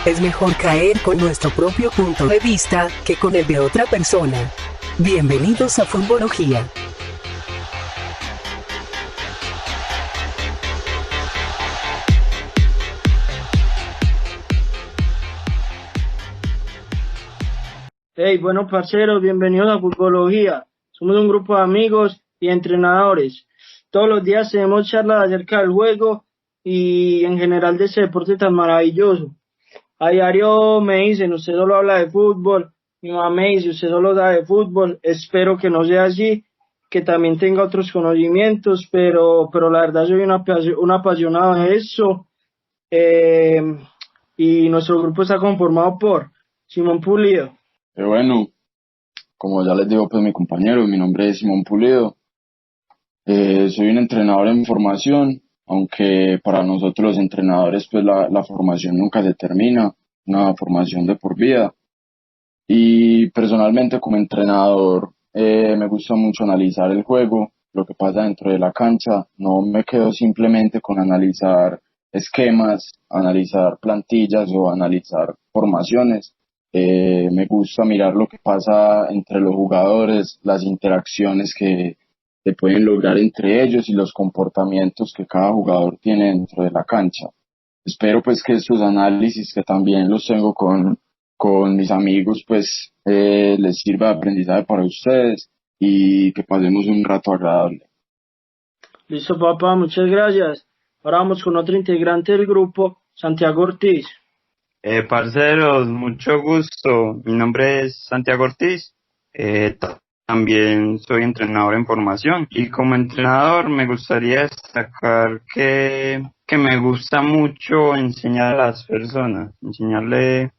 Es mejor caer con nuestro propio punto de vista que con el de otra persona. Bienvenidos a Futbología. Hey, bueno parceros, bienvenidos a Futbología. Somos un grupo de amigos y entrenadores. Todos los días tenemos charlas acerca del juego y en general de ese deporte tan maravilloso. A diario me dicen, usted solo habla de fútbol. Mi mamá me dice, usted solo sabe de fútbol. Espero que no sea así, que también tenga otros conocimientos, pero la verdad soy un apasionado de eso. Y nuestro grupo está conformado por Simón Pulido. Bueno, como ya les digo, pues mi compañero, mi nombre es Simón Pulido. Soy un entrenador en formación, aunque para nosotros los entrenadores pues la formación nunca se termina, una formación de por vida. Y personalmente como entrenador me gusta mucho analizar el juego, lo que pasa dentro de la cancha. No me quedo simplemente con analizar esquemas, analizar plantillas o analizar formaciones. Me gusta mirar lo que pasa entre los jugadores, las interacciones que se pueden lograr entre ellos y los comportamientos que cada jugador tiene dentro de la cancha. Espero pues que estos análisis, que también los tengo con mis amigos, pues les sirva de aprendizaje para ustedes y que pasemos un rato agradable. Listo, papá, muchas gracias. Ahora vamos con otro integrante del grupo, Santiago Ortiz. Parceros, mucho gusto. Mi nombre es Santiago Ortiz. También soy entrenador en formación y como entrenador me gustaría destacar que me gusta mucho enseñar a las personas, enseñarle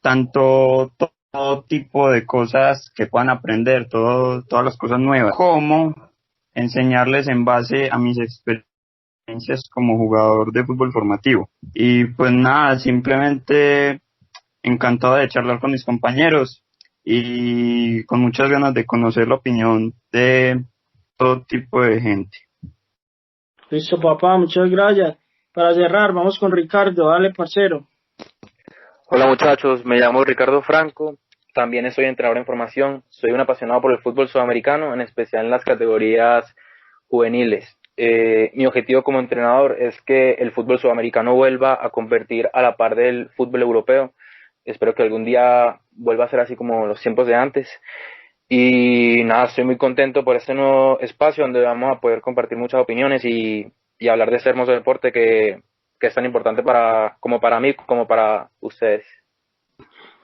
tanto todo tipo de cosas que puedan aprender, todas las cosas nuevas, como enseñarles en base a mis experiencias como jugador de fútbol formativo. Y pues nada, simplemente encantado de charlar con mis compañeros y con muchas ganas de conocer la opinión de todo tipo de gente. Listo, papá, muchas gracias. Para cerrar, vamos con Ricardo. Dale, parcero. Hola muchachos, me llamo Ricardo Franco, también soy entrenador en formación, soy un apasionado por el fútbol sudamericano, en especial en las categorías juveniles. Mi objetivo como entrenador es que el fútbol sudamericano vuelva a convertir a la par del fútbol europeo. Espero que algún día vuelva a ser así como los tiempos de antes. Y nada, estoy muy contento por este nuevo espacio donde vamos a poder compartir muchas opiniones y hablar de este hermoso deporte que es tan importante como para mí como para ustedes.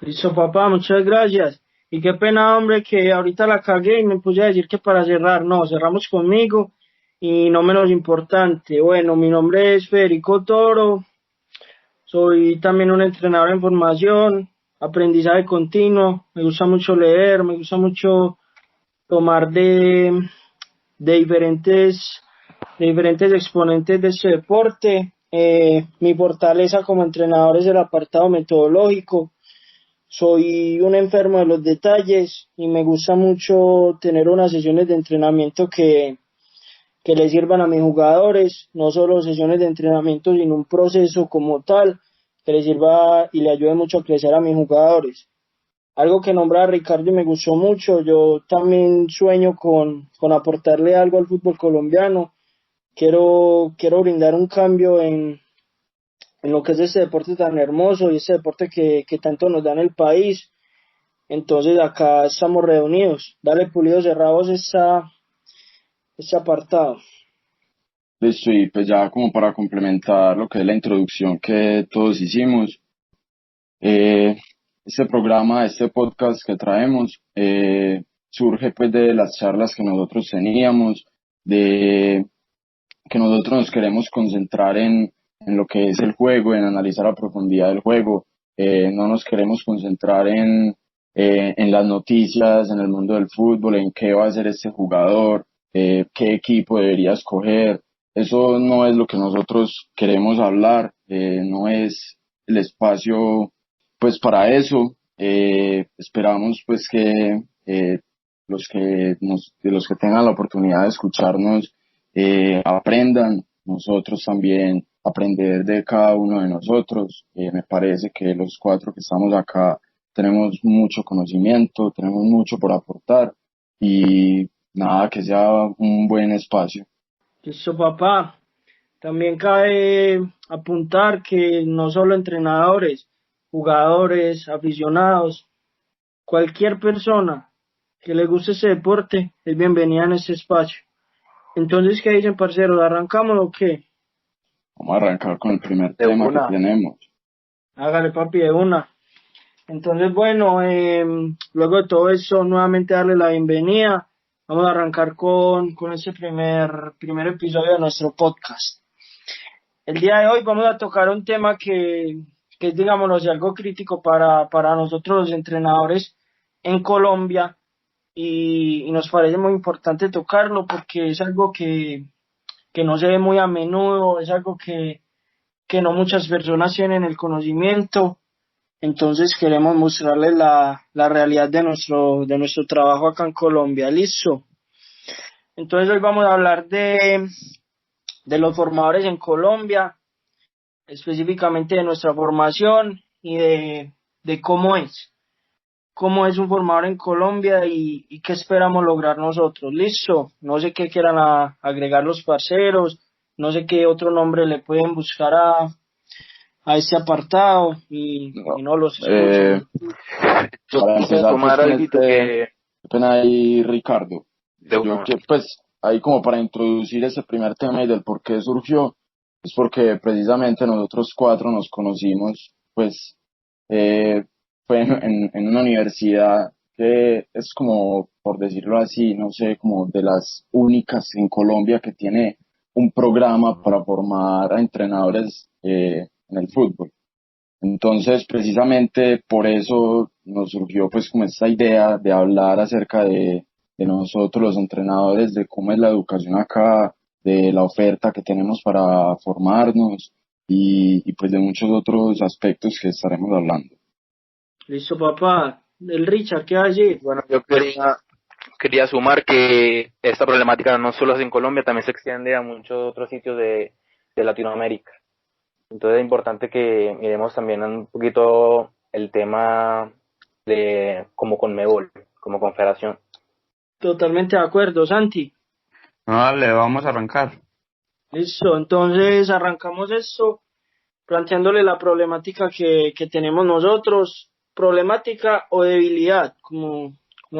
Listo, papá, muchas gracias. Y qué pena, hombre, que ahorita la cagué y me puse a decir que para cerrar. No, cerramos conmigo y no menos importante. Bueno, mi nombre es Federico Toro. Soy también un entrenador en formación, aprendizaje continuo. Me gusta mucho leer, me gusta mucho tomar de diferentes exponentes de este deporte. Mi fortaleza como entrenador es el apartado metodológico. Soy un enfermo de los detalles y me gusta mucho tener unas sesiones de entrenamiento que le sirvan a mis jugadores, no solo sesiones de entrenamiento, sino un proceso como tal que le sirva y le ayude mucho a crecer a mis jugadores. Algo que nombraba Ricardo y me gustó mucho, yo también sueño con aportarle algo al fútbol colombiano. Quiero brindar un cambio en lo que es este deporte tan hermoso y este deporte que tanto nos da en el país. Entonces acá estamos reunidos. Dale, Pulido, cerramos este apartado. Listo, y pues ya como para complementar lo que es la introducción que todos hicimos, este programa, este podcast que traemos, surge pues de las charlas que nosotros teníamos, de que nosotros nos queremos concentrar en lo que es el juego, en analizar a profundidad el juego. No nos queremos concentrar en las noticias, en el mundo del fútbol, en qué va a hacer este jugador, qué equipo debería escoger. Eso no es lo que nosotros queremos hablar, no es el espacio pues para eso. Esperamos pues que los que tengan la oportunidad de escucharnos aprendan. Nosotros también aprender de cada uno de nosotros. Me parece que los cuatro que estamos acá tenemos mucho conocimiento, tenemos mucho por aportar y nada, que sea un buen espacio. Listo, papá. También cabe apuntar que no solo entrenadores, jugadores, aficionados, cualquier persona que le guste ese deporte es bienvenida en este espacio. Entonces, ¿qué dicen, parceros? ¿Arrancamos o qué? Vamos a arrancar con el primer De tema que una. tenemos. Hágale, papi, de una. Entonces, bueno, luego de todo eso, nuevamente darle la bienvenida. Vamos a arrancar con este primer episodio de nuestro podcast. El día de hoy vamos a tocar un tema que es, digámoslo así, algo crítico para nosotros los entrenadores en Colombia y nos parece muy importante tocarlo porque es algo que no se ve muy a menudo, es algo que no muchas personas tienen el conocimiento. Entonces queremos mostrarles la realidad de nuestro trabajo acá en Colombia. ¿Listo? Entonces hoy vamos a hablar de los formadores en Colombia, específicamente de nuestra formación y de cómo es un formador en Colombia y qué esperamos lograr nosotros. ¿Listo? No sé qué quieran agregar los parceros, no sé qué otro nombre le pueden buscar a este apartado y no los Eh, escuchan. Yo para quisiera empezar pues tomar con algo este, que qué pena ahí Ricardo, de yo uno. que pues ahí como para introducir ese primer tema y del por qué surgió, es porque precisamente nosotros cuatro nos conocimos pues eh, fue en una universidad que es como, por decirlo así, no sé, como de las únicas en Colombia que tiene un programa para formar a entrenadores en el fútbol. Entonces, precisamente por eso nos surgió pues como esta idea de hablar acerca de nosotros los entrenadores, de cómo es la educación acá, de la oferta que tenemos para formarnos y pues de muchos otros aspectos que estaremos hablando. Listo, papá. El Richard, ¿qué va a decir? Bueno, yo quería sumar que esta problemática no solo es en Colombia, también se extiende a muchos otros sitios de Latinoamérica. Entonces es importante que miremos también un poquito el tema de como Conmebol, como confederación. Totalmente de acuerdo, Santi. Vale, vamos a arrancar. Listo, entonces arrancamos esto planteándole la problemática que tenemos nosotros, problemática o debilidad, como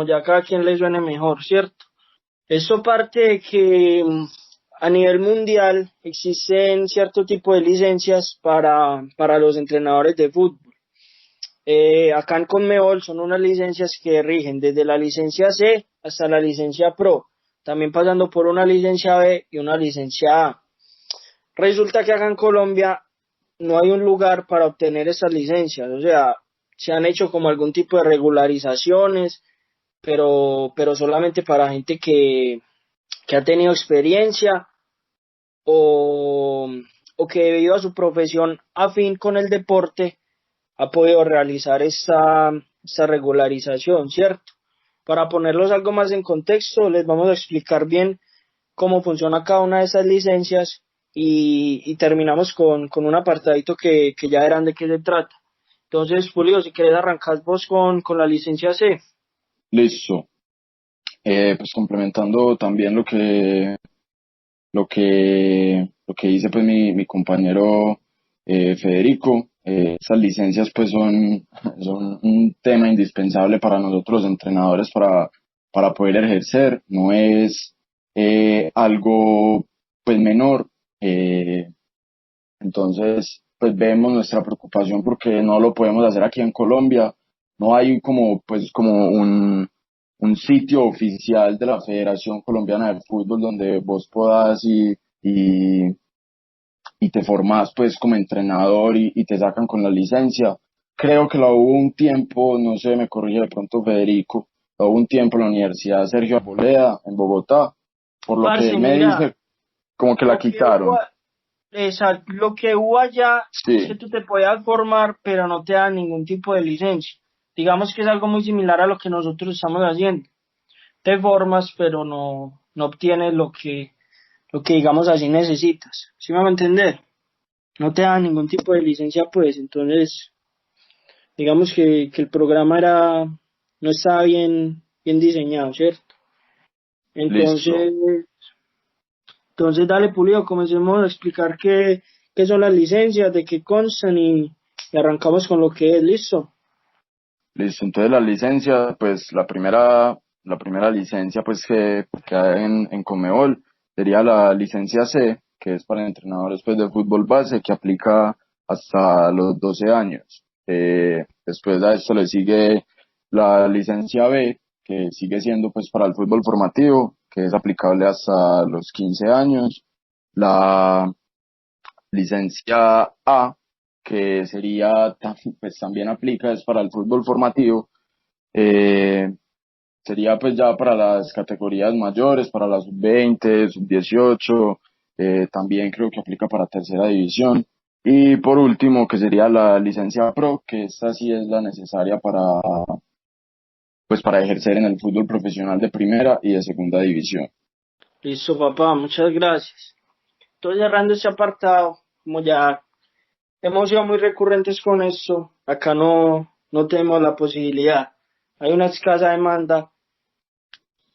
ya cada quien le suene mejor, ¿cierto? Esto parte de que a nivel mundial existen cierto tipo de licencias para los entrenadores de fútbol. Acá en Conmebol son unas licencias que rigen desde la licencia C hasta la licencia Pro, también pasando por una licencia B y una licencia A. Resulta que acá en Colombia no hay un lugar para obtener esas licencias, o sea, se han hecho como algún tipo de regularizaciones, pero solamente para gente que ha tenido experiencia o, o que debido a su profesión afín con el deporte ha podido realizar esta regularización, ¿cierto? Para ponerlos algo más en contexto, les vamos a explicar bien cómo funciona cada una de esas licencias y terminamos con un apartadito que ya verán de qué se trata. Entonces, Julio, si quieres arrancar vos con la licencia C. Listo. Pues complementando también lo que dice pues mi compañero Federico, esas licencias pues son un tema indispensable para nosotros los entrenadores para poder ejercer, no es algo pues menor, entonces pues vemos nuestra preocupación porque no lo podemos hacer aquí en Colombia, no hay como pues como un sitio oficial de la Federación Colombiana de Fútbol donde vos puedas y, y te formás pues como entrenador y te sacan con la licencia. Creo que la hubo un tiempo, no sé, me corrige de pronto Federico, la hubo un tiempo en la Universidad Sergio Arboleda en Bogotá, por lo que Parce, él me mira, dice, como que la lo que hubo, quitaron. lo que hubo allá es que Sí, tú te podías formar, pero no te dan ningún tipo de licencia. Digamos que es algo muy similar a lo que nosotros estamos haciendo. Te formas, pero no obtienes lo que digamos así necesitas. ¿Sí me va a entender? no te dan ningún tipo de licencia, pues. Entonces, digamos que el programa no estaba bien diseñado, ¿cierto? Listo. Entonces, dale, Pulido, comencemos a explicar qué son las licencias, de qué constan y arrancamos con lo que es, listo. Listo, entonces la licencia, pues la primera licencia pues que hay en Conmebol sería la licencia C, que es para entrenadores pues de fútbol base, que aplica hasta los 12 años. Después a esto le sigue la licencia B, que sigue siendo pues para el fútbol formativo, que es aplicable hasta los 15 años. La licencia A, que sería, pues también aplica, es para el fútbol formativo, eh, sería pues ya para las categorías mayores, para la sub-20, sub-18, también creo que aplica para tercera división. Y por último, que sería la licencia Pro, que esta sí es la necesaria para ejercer en el fútbol profesional de primera y de segunda división. Listo, papá, muchas gracias. Entonces, cerrando este apartado, como ya hemos sido muy recurrentes con esto, acá no tenemos la posibilidad. Hay una escasa demanda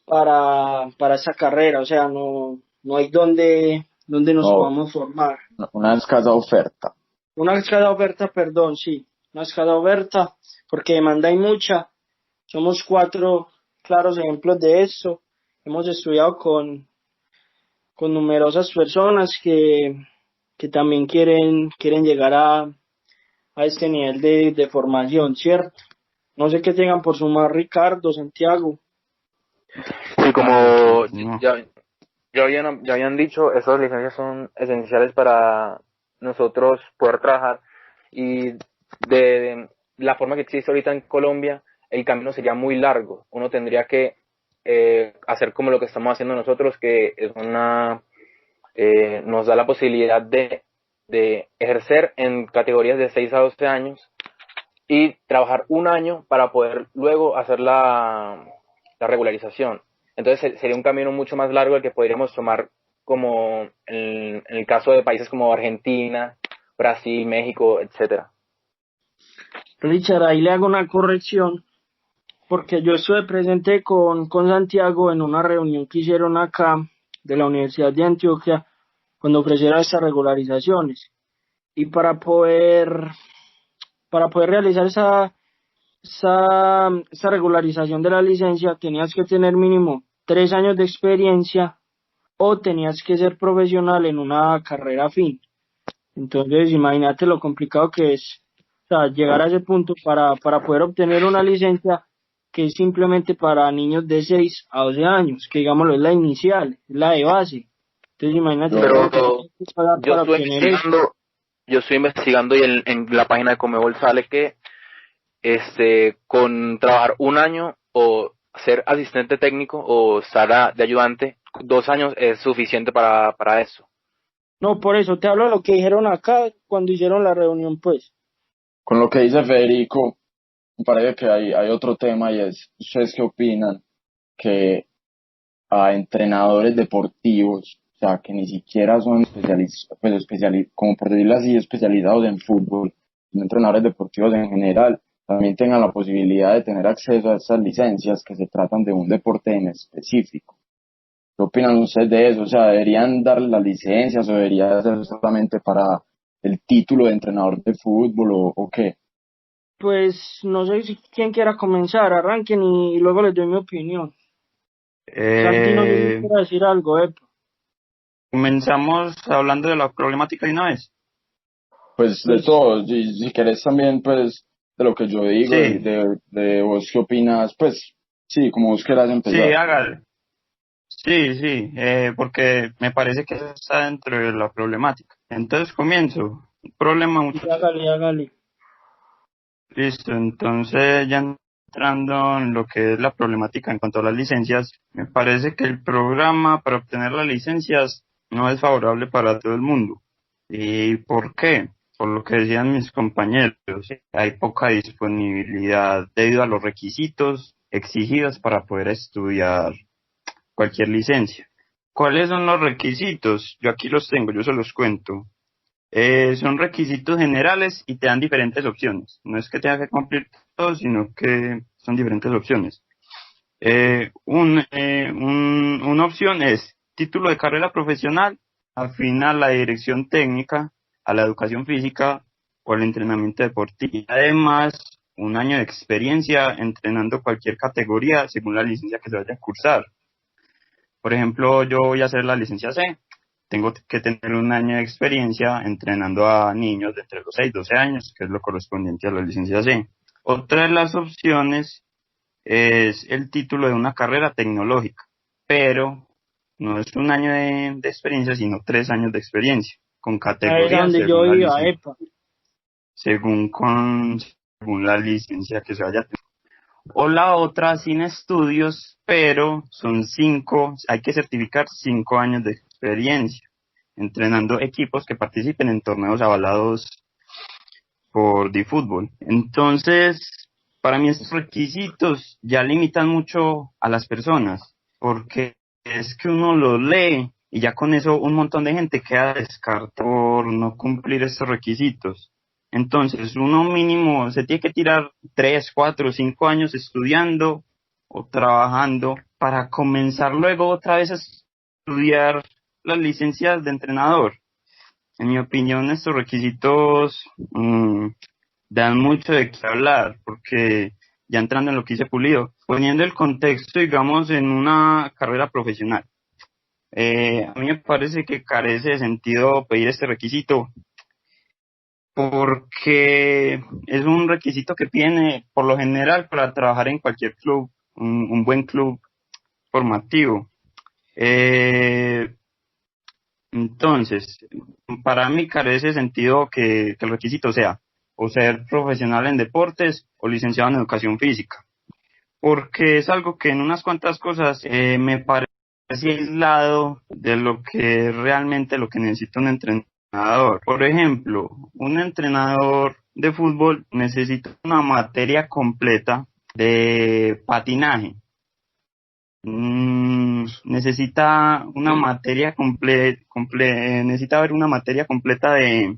para esa carrera, o sea, no hay donde nos No, podamos formar. una escasa oferta. Una escasa oferta, perdón, sí, una escasa oferta, porque demanda hay mucha. Somos cuatro claros ejemplos de esto. Hemos estudiado con numerosas personas que también quieren llegar a este nivel de formación, ¿cierto? No sé qué tengan por sumar Ricardo, Santiago. Sí, como No. ya habían dicho, esas licencias son esenciales para nosotros poder trabajar y de la forma que existe ahorita en Colombia, el camino sería muy largo. Uno tendría que hacer como lo que estamos haciendo nosotros, que es nos da la posibilidad de ejercer en categorías de 6 a 12 años y trabajar un año para poder luego hacer la regularización. Entonces sería un camino mucho más largo el que podríamos tomar como en el caso de países como Argentina, Brasil, México, etcétera. Richard, ahí le hago una corrección, porque yo estuve presente con Santiago en una reunión que hicieron acá de la Universidad de Antioquia cuando ofrecieron estas regularizaciones. Y para poder realizar esa regularización de la licencia, tenías que tener mínimo 3 años de experiencia o tenías que ser profesional en una carrera afín. Entonces, imagínate lo complicado que es, o sea, llegar a ese punto para poder obtener una licencia que es simplemente para niños de 6 a 12 años, que digámoslo es la inicial, es la de base. Entonces, imagínate todo Yo, lo que tienes que pagar Yo para estuve obtener eso. yo estoy investigando y en la página de Comebol sale que con trabajar un año o ser asistente técnico o estar de ayudante, 2 años es suficiente para eso. No, por eso te hablo de lo que dijeron acá cuando hicieron la reunión, pues. con lo que dice Federico, me parece que hay otro tema y es, ¿ustedes qué opinan? Que a entrenadores deportivos, o sea, que ni siquiera son especialistas, pues como por decirlo así, especializados en fútbol, sino entrenadores deportivos en general, también tengan la posibilidad de tener acceso a estas licencias que se tratan de un deporte en específico. ¿Qué opinan ustedes de eso? O sea, ¿deberían dar las licencias o debería ser solamente para el título de entrenador de fútbol o qué? Pues no sé si quién quiera comenzar, arranquen y luego les doy mi opinión. Santi, no sé si Eh, quiera decir algo, Comenzamos hablando de la problemática de una vez. Pues de Listo. todo, si querés también pues de lo que yo digo, Sí, de vos qué opinas, pues sí, como vos quieras sí, empezar. hágale. Sí, sí, porque me parece que eso está dentro de la problemática. Entonces comienzo. Un problema, Y muchachos. hágale, hágale. Listo, entonces ya entrando en lo que es la problemática en cuanto a las licencias, me parece que el programa para obtener las licencias no es favorable para todo el mundo. ¿Y por qué? Por lo que decían mis compañeros, hay poca disponibilidad debido a los requisitos exigidos para poder estudiar cualquier licencia. ¿Cuáles son los requisitos? Yo aquí los tengo, yo se los cuento. Son requisitos generales y te dan diferentes opciones. No es que tengas que cumplir todo, sino que son diferentes opciones. Una opción es título de carrera profesional, afín a la dirección técnica, a la educación física o al entrenamiento deportivo. Además, un año de experiencia entrenando cualquier categoría según la licencia que se vaya a cursar. Por ejemplo, yo voy a hacer la licencia C. Tengo que tener un año de experiencia entrenando a niños de entre los 6 y 12 años, que es lo correspondiente a la licencia C. Otra de las opciones es el título de una carrera tecnológica, pero no es un año de experiencia, sino 3 años de experiencia, con Ahí es categorías donde yo iba, epa. según la licencia que se vaya a tener. O la otra sin estudios, pero son 5, hay que certificar 5 años de experiencia, entrenando equipos que participen en torneos avalados por DiFútbol. Entonces, para mí estos requisitos ya limitan mucho a las personas, porque es que uno los lee y ya con eso un montón de gente queda descartada por no cumplir estos requisitos. Entonces, uno mínimo se tiene que tirar 3, 4, 5 años estudiando o trabajando para comenzar luego otra vez a estudiar las licencias de entrenador. En mi opinión, estos requisitos dan mucho de qué hablar, porque ya entrando en lo que hice Pulido, poniendo el contexto, digamos, en una carrera profesional, a mí me parece que carece de sentido pedir este requisito, porque es un requisito que tiene por lo general para trabajar en cualquier club, un buen club formativo. Entonces, para mí carece de sentido que el requisito sea o ser profesional en deportes o licenciado en educación física, porque es algo que en unas cuantas cosas me parece aislado de lo que realmente lo que necesita un entrenador. Por ejemplo, un entrenador de fútbol necesita una materia completa de patinaje. Necesita una materia necesita haber una materia completa de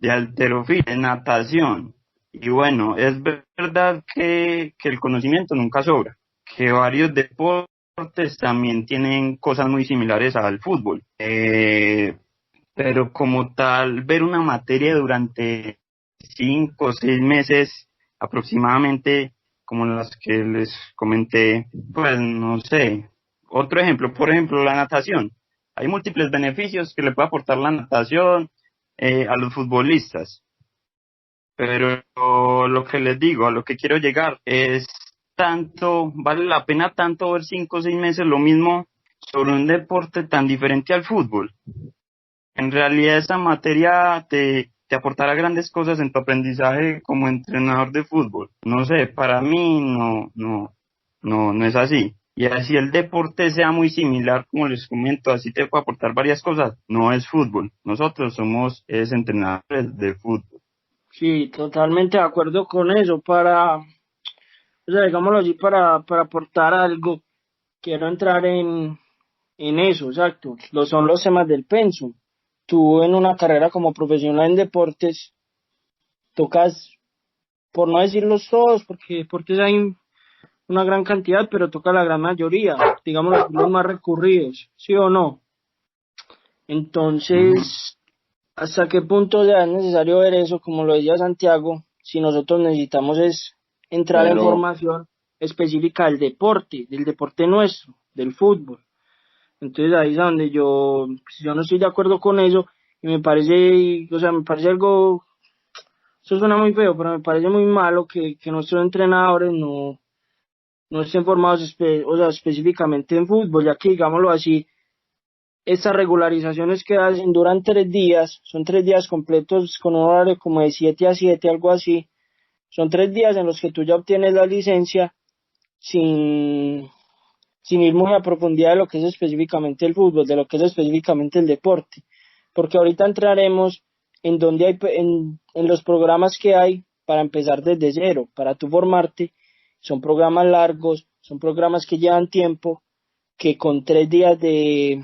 halterofilia, de natación. Y bueno, es verdad que el conocimiento nunca sobra, que varios deportes también tienen cosas muy similares al fútbol. Pero como tal, ver una materia durante 5 o 6 meses aproximadamente, como las que les comenté, pues no sé. Otro ejemplo, por ejemplo, la natación. Hay múltiples beneficios que le puede aportar la natación a los futbolistas, pero lo que les digo, a lo que quiero llegar es vale la pena tanto ver 5 o 6 meses lo mismo sobre un deporte tan diferente al fútbol. En realidad esa materia te aportará grandes cosas en tu aprendizaje como entrenador de fútbol. No sé, para mí no es así. Y así el deporte sea muy similar, como les comento, así te puede aportar varias cosas, no es fútbol. Nosotros somos entrenadores de fútbol. Sí, totalmente de acuerdo con eso. O sea, digámoslo así, para aportar algo, quiero entrar en eso, exacto. Son los temas del pensum. Tú en una carrera como profesional en deportes, tocas, por no decirlos todos, porque deportes hay una gran cantidad, pero toca la gran mayoría, digamos los más recurridos, ¿sí o no? Entonces, ¿hasta qué punto ya es necesario ver eso? Como lo decía Santiago, si nosotros necesitamos es entrar en formación específica del deporte nuestro, del fútbol. Entonces ahí es donde yo no estoy de acuerdo con eso y me parece algo, eso suena muy feo, pero me parece muy malo que nuestros entrenadores no estén formados específicamente en fútbol, ya que digámoslo así, estas regularizaciones que hacen duran 3 días, son 3 días completos con un horario como de 7 a 7, algo así, son 3 días en los que tú ya obtienes la licencia sin ir muy a profundidad de lo que es específicamente el fútbol, de lo que es específicamente el deporte, porque ahorita entraremos en los programas que hay para empezar desde cero, para tú formarte, son programas largos, son programas que llevan tiempo, que con 3 días de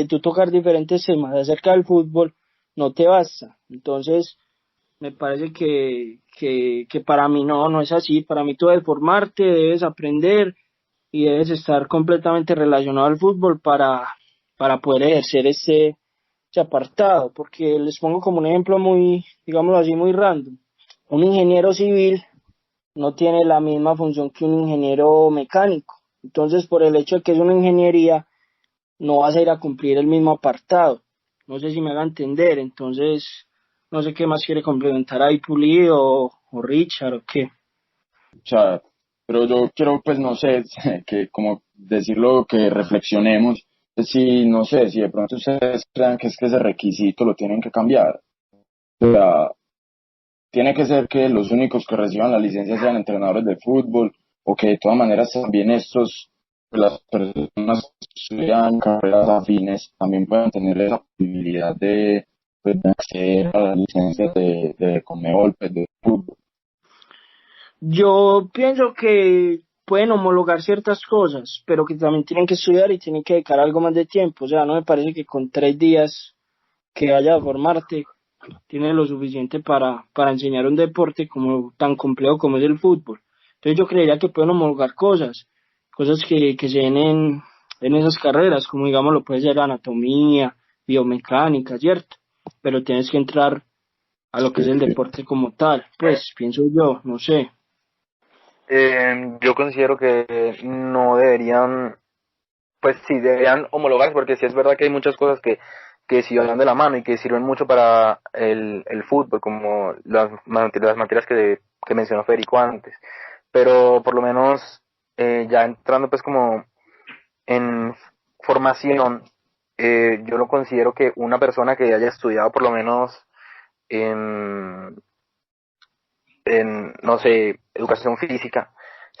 tú tocar diferentes temas acerca del fútbol, no te basta. Entonces, me parece que para mí no es así. Para mí tú debes formarte, debes aprender y debes estar completamente relacionado al fútbol para poder ejercer ese apartado. Porque les pongo como un ejemplo muy, digámoslo así, muy random. Un ingeniero civil no tiene la misma función que un ingeniero mecánico. Entonces, por el hecho de que es una ingeniería, no vas a ir a cumplir el mismo apartado. No sé si me haga entender. Entonces, no sé qué más quiere complementar ahí Pulido o Richard o qué. O sea, pero yo quiero, pues, no sé, que como decirlo, que reflexionemos, pues, si, no sé, si de pronto ustedes crean que es que ese requisito lo tienen que cambiar. O sea, tiene que ser que los únicos que reciban la licencia sean entrenadores de fútbol, o que de todas maneras también estos, pues, las personas que estudian carreras afines también puedan tener esa posibilidad de, pues, de acceder a las licencias de Conmebol, pues, de fútbol. Yo pienso que pueden homologar ciertas cosas, pero que también tienen que estudiar y tienen que dedicar algo más de tiempo. O sea, no me parece que con 3 días que vaya a formarte tiene lo suficiente para enseñar un deporte como tan complejo como es el fútbol. Entonces yo creería que pueden homologar cosas que se den en esas carreras, como digamos lo puede ser anatomía, biomecánica, ¿cierto? Pero tienes que entrar a lo que es el deporte como tal, pues pienso yo, no sé. Yo considero que no deberían, pues sí, deberían homologarse, porque sí es verdad que hay muchas cosas que sí van de la mano y que sirven mucho para el fútbol, como las materias que mencionó Federico antes. Pero por lo menos, ya entrando pues como en formación, yo lo considero que una persona que haya estudiado por lo menos en, no sé, educación física,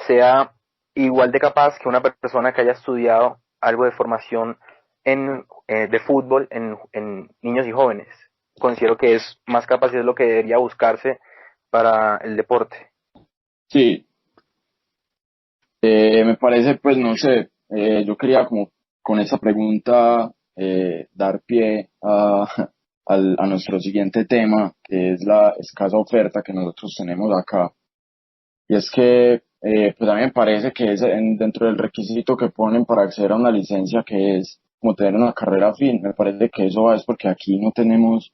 sea igual de capaz que una persona que haya estudiado algo de formación de fútbol en niños y jóvenes. Considero que es más capaz y es lo que debería buscarse para el deporte. Sí, me parece, pues, no sé, yo quería como con esa pregunta dar pie a nuestro siguiente tema, que es la escasa oferta que nosotros tenemos acá. Y es que, pues a mí me parece que es dentro del requisito que ponen para acceder a una licencia, que es como tener una carrera afín, me parece que eso es porque aquí no tenemos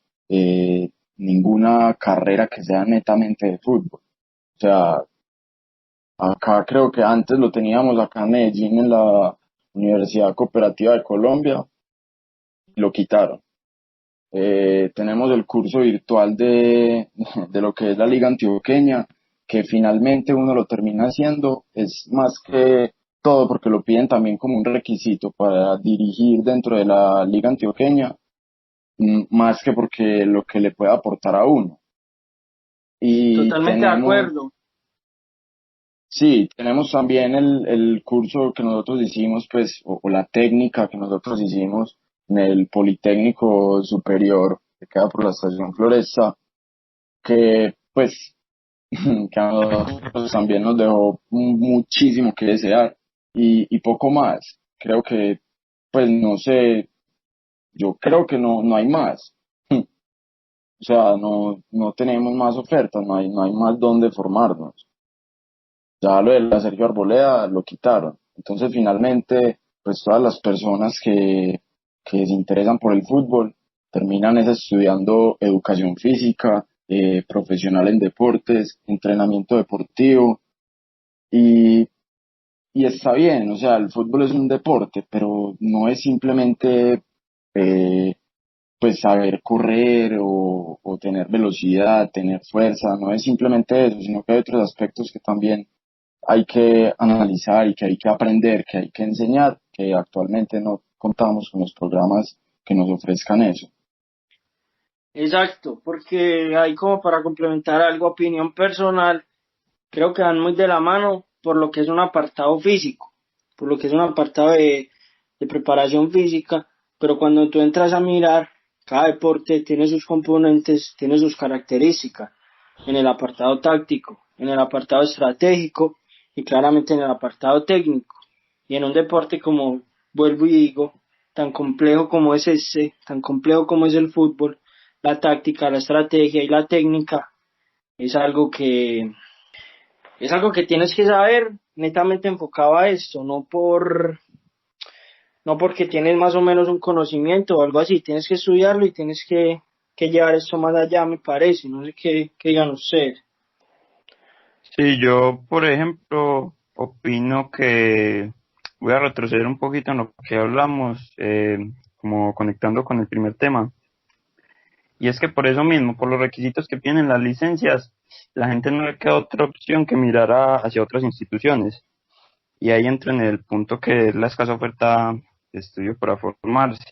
ninguna carrera que sea netamente de fútbol. O sea, acá creo que antes lo teníamos acá en Medellín, en la Universidad Cooperativa de Colombia, y lo quitaron. Tenemos el curso virtual de lo que es la Liga Antioqueña, que finalmente uno lo termina haciendo, es más que todo porque lo piden también como un requisito para dirigir dentro de la Liga Antioqueña, más que porque lo que le puede aportar a uno. Y Totalmente de tenemos, acuerdo. sí, tenemos también el curso que nosotros hicimos, pues, o la técnica que nosotros hicimos en el Politécnico Superior, que queda por la estación Floresta, que, pues, que a nosotros también nos dejó muchísimo que desear y poco más. Creo que, pues, no sé, yo creo que no hay más. O sea, no tenemos más ofertas, no hay más donde formarnos. Ya lo de la Sergio Arboleda lo quitaron. Entonces, finalmente, pues todas las personas que se interesan por el fútbol terminan es estudiando educación física, profesional en deportes, entrenamiento deportivo y, y está bien, o sea, el fútbol es un deporte, pero no es simplemente eh, pues saber correr o tener velocidad, tener fuerza, no es simplemente eso, sino que hay otros aspectos que también hay que analizar y que hay que aprender, que hay que enseñar, que actualmente no contamos con los programas que nos ofrezcan eso. Exacto, porque ahí como para complementar algo, opinión personal, creo que van muy de la mano por lo que es un apartado físico, por lo que es un apartado de preparación física, pero cuando tú entras a mirar, cada deporte tiene sus componentes, tiene sus características, en el apartado táctico, en el apartado estratégico y claramente en el apartado técnico. Y en un deporte como, vuelvo y digo, tan complejo como es tan complejo como es el fútbol, la táctica, la estrategia y la técnica es algo que tienes que saber netamente enfocado a esto, no porque tienes más o menos un conocimiento o algo así, tienes que estudiarlo y tienes que llevar esto más allá, me parece, no sé qué digan ustedes. Sí, yo, por ejemplo, opino que voy a retroceder un poquito en lo que hablamos, como conectando con el primer tema. Y es que por eso mismo, por los requisitos que tienen las licencias, la gente no le queda otra opción que mirar hacia otras instituciones. Y ahí entra en el punto que es la escasa oferta de estudio para formarse.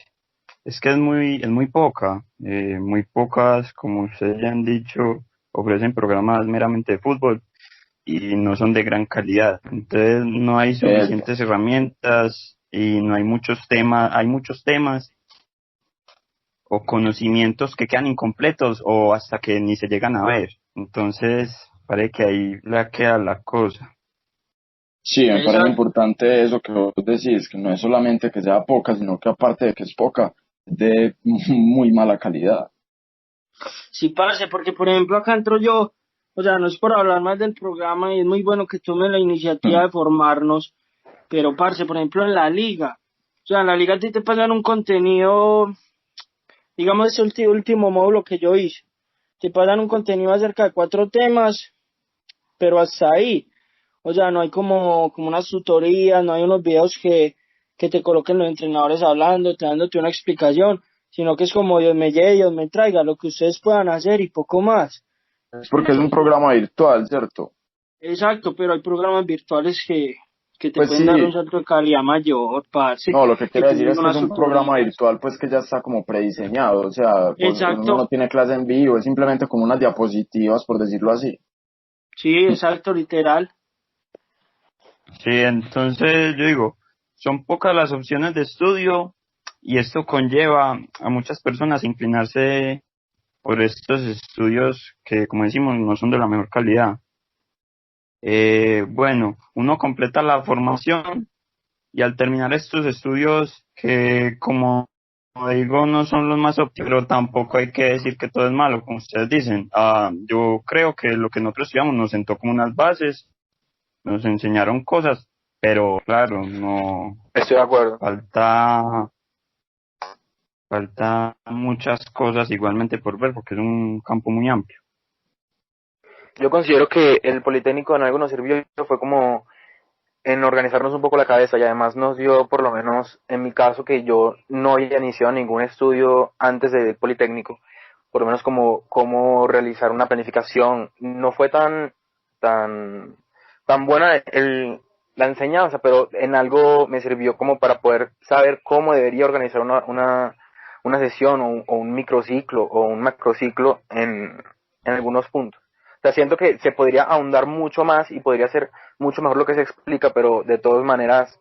Es que es muy poca, muy pocas, como ustedes ya han dicho, ofrecen programas meramente de fútbol y no son de gran calidad. Entonces no hay Epa. suficientes herramientas y no hay muchos temas o conocimientos que quedan incompletos o hasta que ni se llegan a ver. Entonces parece que ahí la queda la cosa. Sí, me parece Exacto. importante eso que vos decís, que no es solamente que sea poca, sino que aparte de que es poca, es de muy mala calidad. Sí, parce, porque por ejemplo acá entro yo, o sea, no es por hablar más del programa y es muy bueno que tomen la iniciativa Mm. de formarnos, pero parce, por ejemplo en la liga, o sea, en la liga a ti te pasan un contenido, digamos ese último módulo que yo hice, te pasan un contenido acerca de 4 temas, pero hasta ahí, o sea, no hay como unas tutorías, no hay unos videos que te coloquen los entrenadores hablando, te dándote una explicación, sino que es como Dios me lleve, Dios me traiga, lo que ustedes puedan hacer y poco más. Es porque es un programa virtual, ¿cierto? Exacto, pero hay programas virtuales que te Pues pueden dar un sí, salto de calidad mayor, parce, no, lo que que quiero decir tienen es que es unas un programa tutorías. virtual pues que ya está como prediseñado, o sea, uno no Exacto, tiene clase en vivo, es simplemente como unas diapositivas, por decirlo así. sí, exacto, literal. Sí, entonces yo digo, son pocas las opciones de estudio y esto conlleva a muchas personas a inclinarse por estos estudios que, como decimos, no son de la mejor calidad. Bueno, uno completa la formación y al terminar estos estudios que, como digo, no son los más óptimos, pero tampoco hay que decir que todo es malo, como ustedes dicen. Yo creo que lo que nosotros estudiamos nos sentó como unas bases, nos enseñaron cosas, pero claro, no Estoy de acuerdo. falta falta muchas cosas igualmente por ver porque es un campo muy amplio. Yo considero que el Politécnico en algo nos sirvió, fue como en organizarnos un poco la cabeza y además nos dio, por lo menos en mi caso, que yo no había iniciado ningún estudio antes del Politécnico, por lo menos como realizar una planificación. No fue tan, tan buena la enseñanza, pero en algo me sirvió como para poder saber cómo debería organizar una sesión o un microciclo o un macrociclo en algunos puntos. O sea, siento que se podría ahondar mucho más y podría ser mucho mejor lo que se explica, pero de todas maneras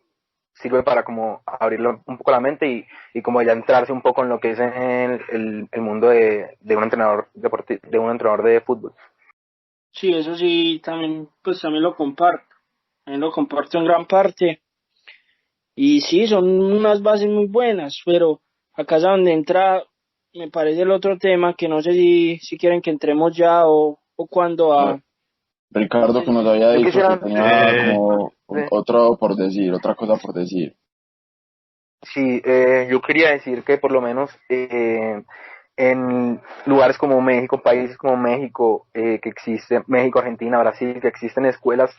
sirve para como abrirle un poco la mente y como ya entrarse un poco en lo que es el mundo de un entrenador de un entrenador de fútbol. Sí, eso sí, también, pues también lo comparto en gran parte. Y sí, son unas bases muy buenas, pero acá es a donde entra, me parece el otro tema, que no sé si quieren que entremos ya o cuando A a... ver, Ricardo que nos había Yo dicho quisiera que antes tenía como de, otro por decir, otra cosa por decir. sí, yo quería decir que por lo menos en lugares como México, países como México, que existe México, Argentina, Brasil, que existen escuelas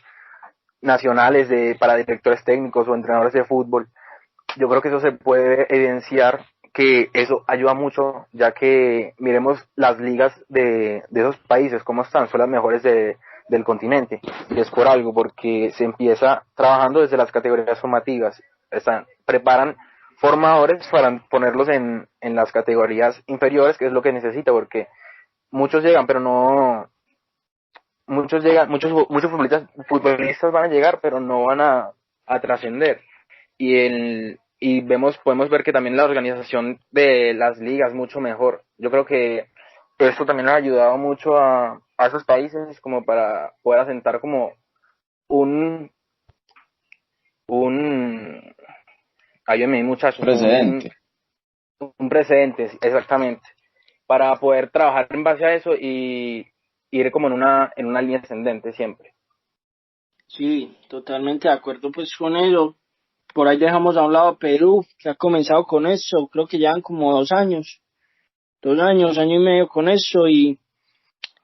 nacionales para directores técnicos o entrenadores de fútbol. Yo creo que eso se puede evidenciar que eso ayuda mucho, ya que miremos las ligas de esos países, cómo están, son las mejores del continente. Y es por algo, porque se empieza trabajando desde las categorías formativas. Preparan formadores para ponerlos en las categorías inferiores, que es lo que necesita, porque muchos llegan, pero no, muchos futbolistas van a llegar, pero no van a trascender. Podemos ver que también la organización de las ligas es mucho mejor. Yo creo que esto también ha ayudado mucho a esos países como para poder asentar como un, un, ayúdenme muchachos, Precedente. un precedente, exactamente. para poder trabajar en base a eso y ir como en una línea ascendente siempre. Sí, totalmente de acuerdo pues con eso. Por ahí dejamos a un lado Perú, que ha comenzado con eso, creo que llevan como 2 años, 2 años, año y medio con eso y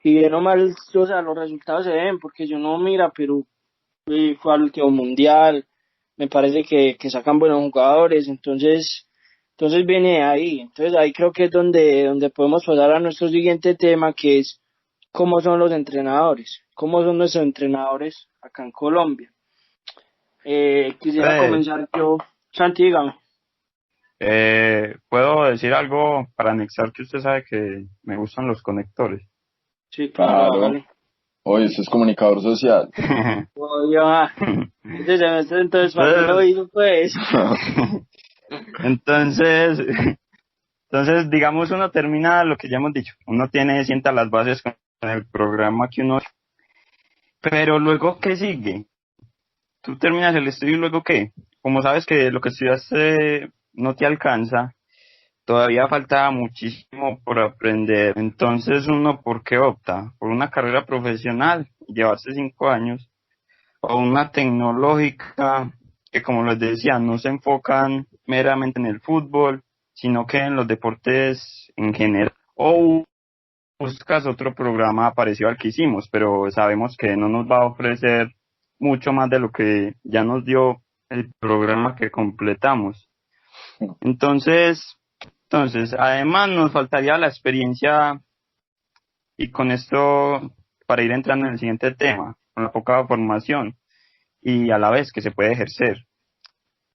de no mal, o sea, los resultados se ven, porque yo no mira, Perú fue al último mundial, me parece que sacan buenos jugadores, entonces viene de ahí, entonces ahí creo que es donde podemos pasar a nuestro siguiente tema, que es cómo son los entrenadores, cómo son nuestros entrenadores acá en Colombia. Quisiera Pues, comenzar yo, Santi, dígame. ¿puedo decir algo para anexar que usted sabe que me gustan los conectores? Sí, claro, Claro. hágale. Oye, usted es comunicador social. Oye, este semestre entonces, ¿para qué lo Entonces, hizo pues? entonces, entonces, digamos, uno termina lo que ya hemos dicho, uno sienta las bases con el programa que uno, pero luego, ¿qué sigue? Tú terminas el estudio y luego, ¿qué? Como sabes que lo que estudiaste no te alcanza, todavía falta muchísimo por aprender. Entonces, uno, ¿por qué opta? ¿Por una carrera profesional, llevarse 5 años, o una tecnológica que, como les decía, no se enfocan meramente en el fútbol, sino que en los deportes en general? O buscas otro programa parecido al que hicimos, pero sabemos que no nos va a ofrecer mucho más de lo que ya nos dio el programa que completamos. Entonces, además nos faltaría la experiencia, y con esto, para ir entrando en el siguiente tema, con la poca formación y a la vez que se puede ejercer.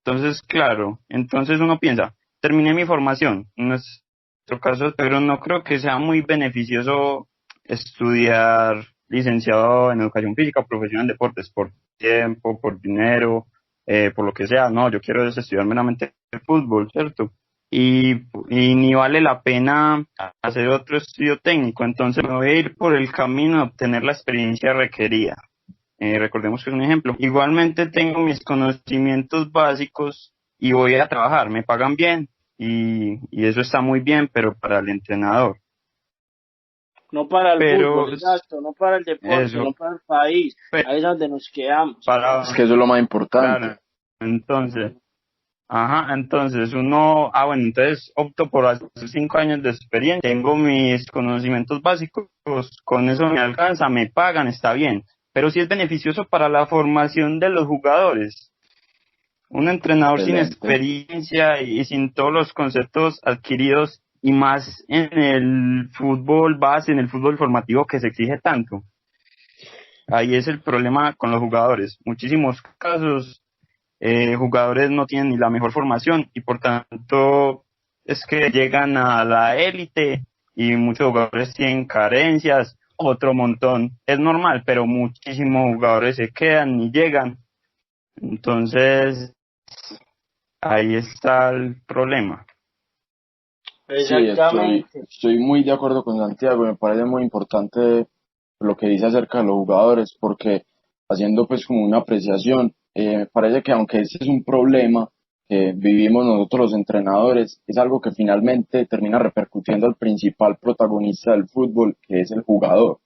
Entonces, claro, entonces uno piensa, terminé mi formación, en nuestro caso, pero no creo que sea muy beneficioso estudiar licenciado en educación física o profesional en deportes por tiempo, por dinero, por lo que sea. No, yo quiero es estudiar meramente fútbol, ¿cierto? Y ni vale la pena hacer otro estudio técnico, entonces me voy a ir por el camino de obtener la experiencia requerida. Recordemos que es un ejemplo. Igualmente tengo mis conocimientos básicos y voy a trabajar, me pagan bien y eso está muy bien, pero para el entrenador. No para el Pero fútbol, exacto, no para el deporte, no eso, para el país, pe- ahí es donde nos quedamos. Es que para, eso es lo más importante. claro, entonces, entonces uno, bueno, entonces opto por hacer 5 años de experiencia, tengo mis conocimientos básicos, con eso me alcanza, me pagan, está bien. Pero si es beneficioso para la formación de los jugadores. Un entrenador sin Excelente. experiencia y sin todos los conceptos adquiridos, y más en el fútbol base, en el fútbol formativo que se exige tanto. Ahí es el problema con los jugadores. Muchísimos casos, jugadores no tienen ni la mejor formación y por tanto es que llegan a la élite y muchos jugadores tienen carencias, otro montón. Es normal, pero muchísimos jugadores se quedan y llegan. Entonces, ahí está el problema. Sí, Exactamente. estoy muy de acuerdo con Santiago. Me parece muy importante lo que dice acerca de los jugadores, porque haciendo pues como una apreciación, me parece que aunque ese es un problema que vivimos nosotros los entrenadores, es algo que finalmente termina repercutiendo al principal protagonista del fútbol, que es el jugador.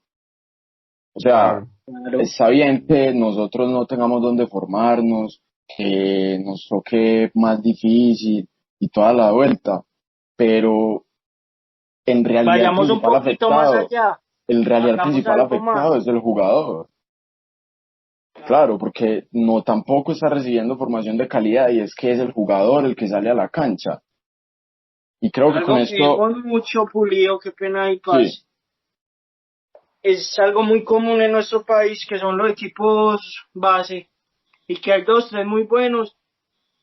O sea, Claro. Claro. está bien que nosotros no tengamos donde formarnos, que nos toque más difícil y toda la vuelta, pero en realidad Vayamos un poquito más allá, el realidad hagamos principal algo afectado más. es el jugador. Claro, porque no tampoco está recibiendo formación de calidad y es que es el jugador el que sale a la cancha. Y creo que con Algo que esto, vimos mucho, Pulido, qué pena y sí, paz. Es algo muy común en nuestro país, que son los equipos base, y que hay dos, tres muy buenos,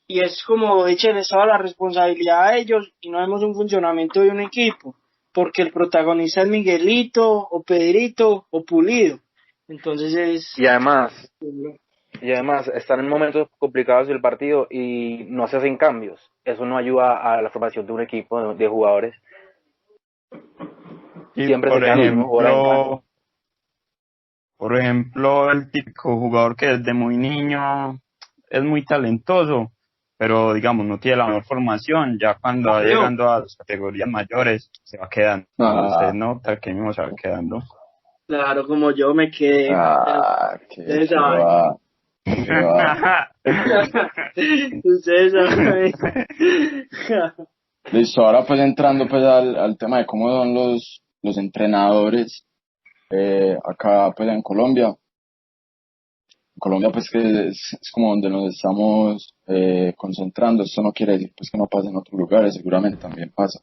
y es como echarles toda la responsabilidad a ellos, y no vemos un funcionamiento de un equipo, porque el protagonista es Miguelito, o Pedrito, o Pulido. Entonces Y además, están en momentos complicados del partido y no se hacen cambios. Eso no ayuda a la formación de un equipo de jugadores. Y Siempre se quedan los mismos jugadores en cancha. por ejemplo, el típico jugador que desde muy niño es muy talentoso, pero digamos, no tiene la mejor formación, ya cuando va llegando a las categorías mayores, se va quedando. Usted nota que mismo se va quedando. Claro, como yo me quedé. Ustedes saben. Ustedes saben. Listo, ahora pues entrando pues al tema de cómo son los entrenadores acá pues en Colombia. Colombia pues que es como donde nos estamos concentrando. Esto no quiere decir pues que no pase en otros lugares, seguramente también pasa.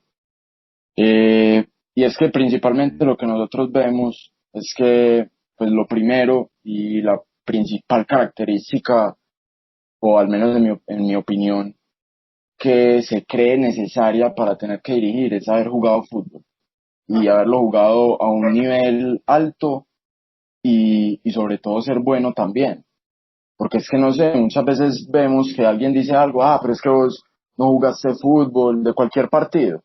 Y es que principalmente lo que nosotros vemos es que pues lo primero y la principal característica, o al menos en mi opinión, que se cree necesaria para tener que dirigir es haber jugado fútbol y haberlo jugado a un nivel alto y sobre todo ser bueno también. Porque es que no sé, muchas veces vemos que alguien dice algo, pero es que vos no jugaste fútbol de cualquier partido.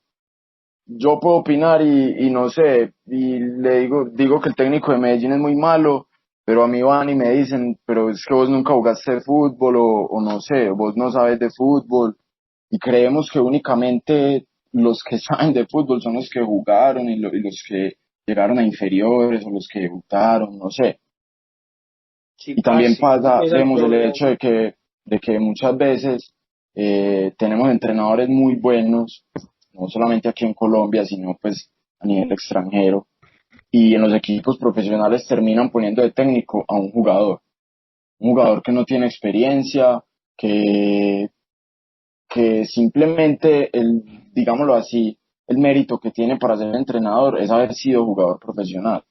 Yo puedo opinar y no sé, y le digo que el técnico de Medellín es muy malo, pero a mí van y me dicen, pero es que vos nunca jugaste fútbol o no sé, vos no sabes de fútbol, y creemos que únicamente los que saben de fútbol son los que jugaron y los que llegaron a inferiores o los que debutaron, no sé. Sí, Y también vemos el problema. hecho de que muchas veces tenemos entrenadores muy buenos, no solamente aquí en Colombia, sino pues a nivel extranjero, y en los equipos profesionales terminan poniendo de técnico a un jugador que no tiene experiencia, que simplemente digámoslo así, el mérito que tiene para ser entrenador es haber sido jugador profesional.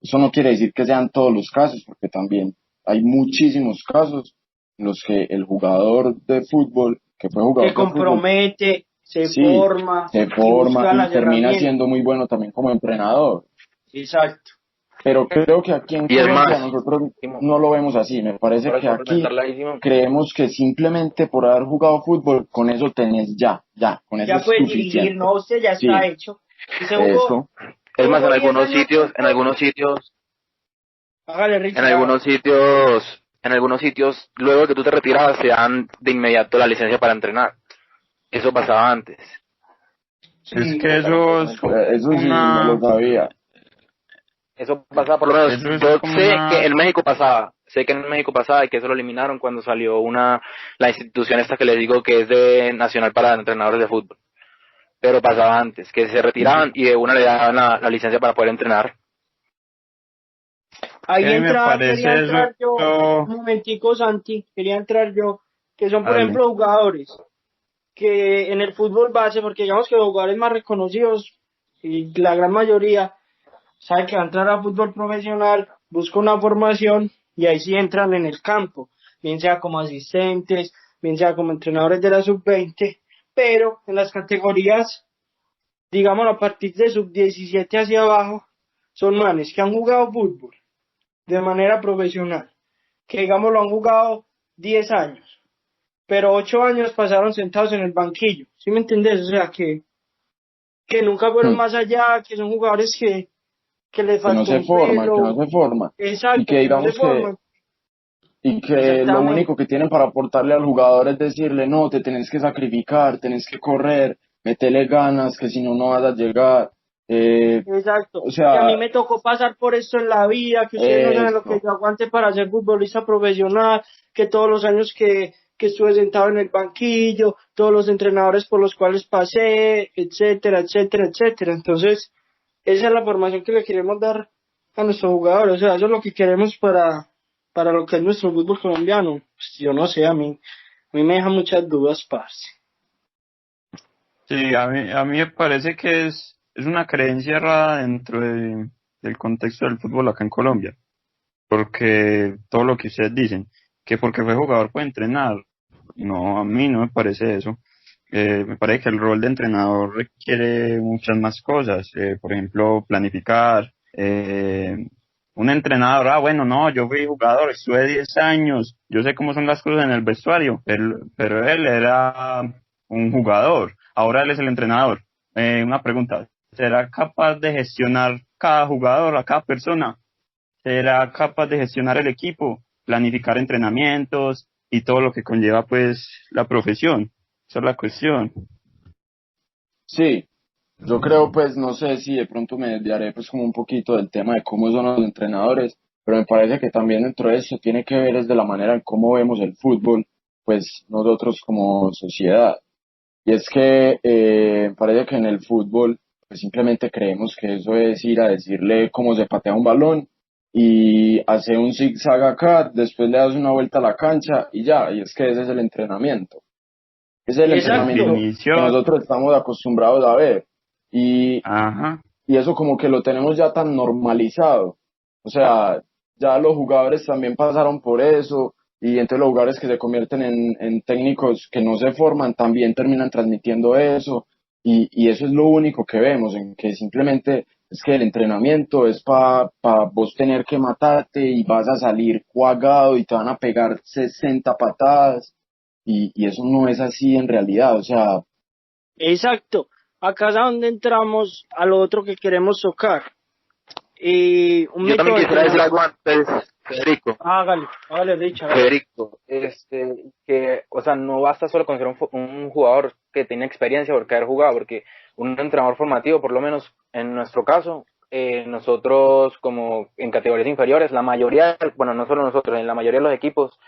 Eso no quiere decir que sean todos los casos, porque también hay muchísimos casos en los que el jugador de fútbol, que fue jugador se compromete, se forma y termina siendo muy bueno también como entrenador. Exacto. Pero creo que aquí en Colombia nosotros no lo vemos así. Me parece que aquí creemos que simplemente por haber jugado fútbol, con eso tenés con eso es puedes suficiente. dirigir, no, usted ya está hecho. Eso. Es más, en algunos sitios, luego que tú te retirabas, te dan de inmediato la licencia para entrenar. Eso pasaba antes. Es que eso sí no lo sabía. Eso pasaba, por lo menos, yo sé que en México pasaba y que eso lo eliminaron cuando salió la institución esta que les digo que es de Nacional para entrenadores de fútbol. Pero pasaba antes, que se retiraban y de una le daban la licencia para poder entrenar. Ahí quería entrar yo, un momentico Santi, quería entrar yo, que son por ejemplo jugadores que en el fútbol base, porque digamos que los jugadores más reconocidos y la gran mayoría sabe que va a entrar a fútbol profesional, busca una formación y ahí sí entran en el campo, bien sea como asistentes, bien sea como entrenadores de la sub-20, pero en las categorías, digamos a partir de sub-17 hacia abajo, son manes que han jugado fútbol de manera profesional, que digamos lo han jugado 10 años, pero 8 años pasaron sentados en el banquillo, ¿sí me entendés? O sea, que nunca fueron más allá, que son jugadores que les faltó que no se forman. Exacto, y que digamos que lo único que tienen para aportarle al jugador es decirle, no, te tenés que sacrificar, tenés que correr, metele ganas, que si no, no vas a llegar. Exacto, o sea, que a mí me tocó pasar por esto en la vida, que ustedes no saben lo que yo aguante para ser futbolista profesional, que todos los años que estuve sentado en el banquillo, todos los entrenadores por los cuales pasé, etcétera, etcétera, etcétera. Entonces, esa es la formación que le queremos dar a nuestros jugadores, o sea, eso es lo que queremos para lo que es nuestro fútbol colombiano. Pues yo no sé, a mí me deja muchas dudas, parce. Sí, a mí me parece que es una creencia errada dentro del contexto del fútbol acá en Colombia, porque todo lo que ustedes dicen, que porque fue jugador puede entrenar, no, a mí no me parece eso. Me parece que el rol de entrenador requiere muchas más cosas, por ejemplo, planificar. Un entrenador, bueno, no, yo fui jugador, estuve 10 años, yo sé cómo son las cosas en el vestuario, pero él era un jugador, ahora él es el entrenador. Una pregunta, ¿será capaz de gestionar cada jugador, a cada persona? ¿Será capaz de gestionar el equipo, planificar entrenamientos, y todo lo que conlleva pues la profesión. Esa es la cuestión. Sí, yo creo, pues, no sé si de pronto me desviaré pues como un poquito del tema de cómo son los entrenadores, pero me parece que también dentro de eso tiene que ver es de la manera en cómo vemos el fútbol, pues nosotros como sociedad. Y es que parece que en el fútbol pues simplemente creemos que eso es ir a decirle cómo se patea un balón y hace un zigzag acá, después le das una vuelta a la cancha y ya, y es que ese es el entrenamiento. Ese es el entrenamiento Exacto, que Definición. nosotros estamos acostumbrados a ver. Y, Ajá. y eso como que lo tenemos ya tan normalizado. O sea, ya los jugadores también pasaron por eso y entonces los jugadores que se convierten en técnicos que no se forman también terminan transmitiendo eso y eso es lo único que vemos, en que simplemente es que el entrenamiento es para vos tener que matarte y vas a salir cuagado y te van a pegar 60 patadas y eso no es así en realidad, o sea, exacto. Acá es a donde entramos a lo otro que queremos tocar. Y un Yo método también de quisiera decir entrenamiento. algo antes, Federico. Hágale, Richard. Federico, que, o sea, no basta solo con ser un jugador que tiene experiencia por haber jugado, porque un entrenador formativo, por lo menos en nuestro caso, nosotros como en categorías inferiores, la mayoría, bueno, no solo nosotros, en la mayoría de los equipos,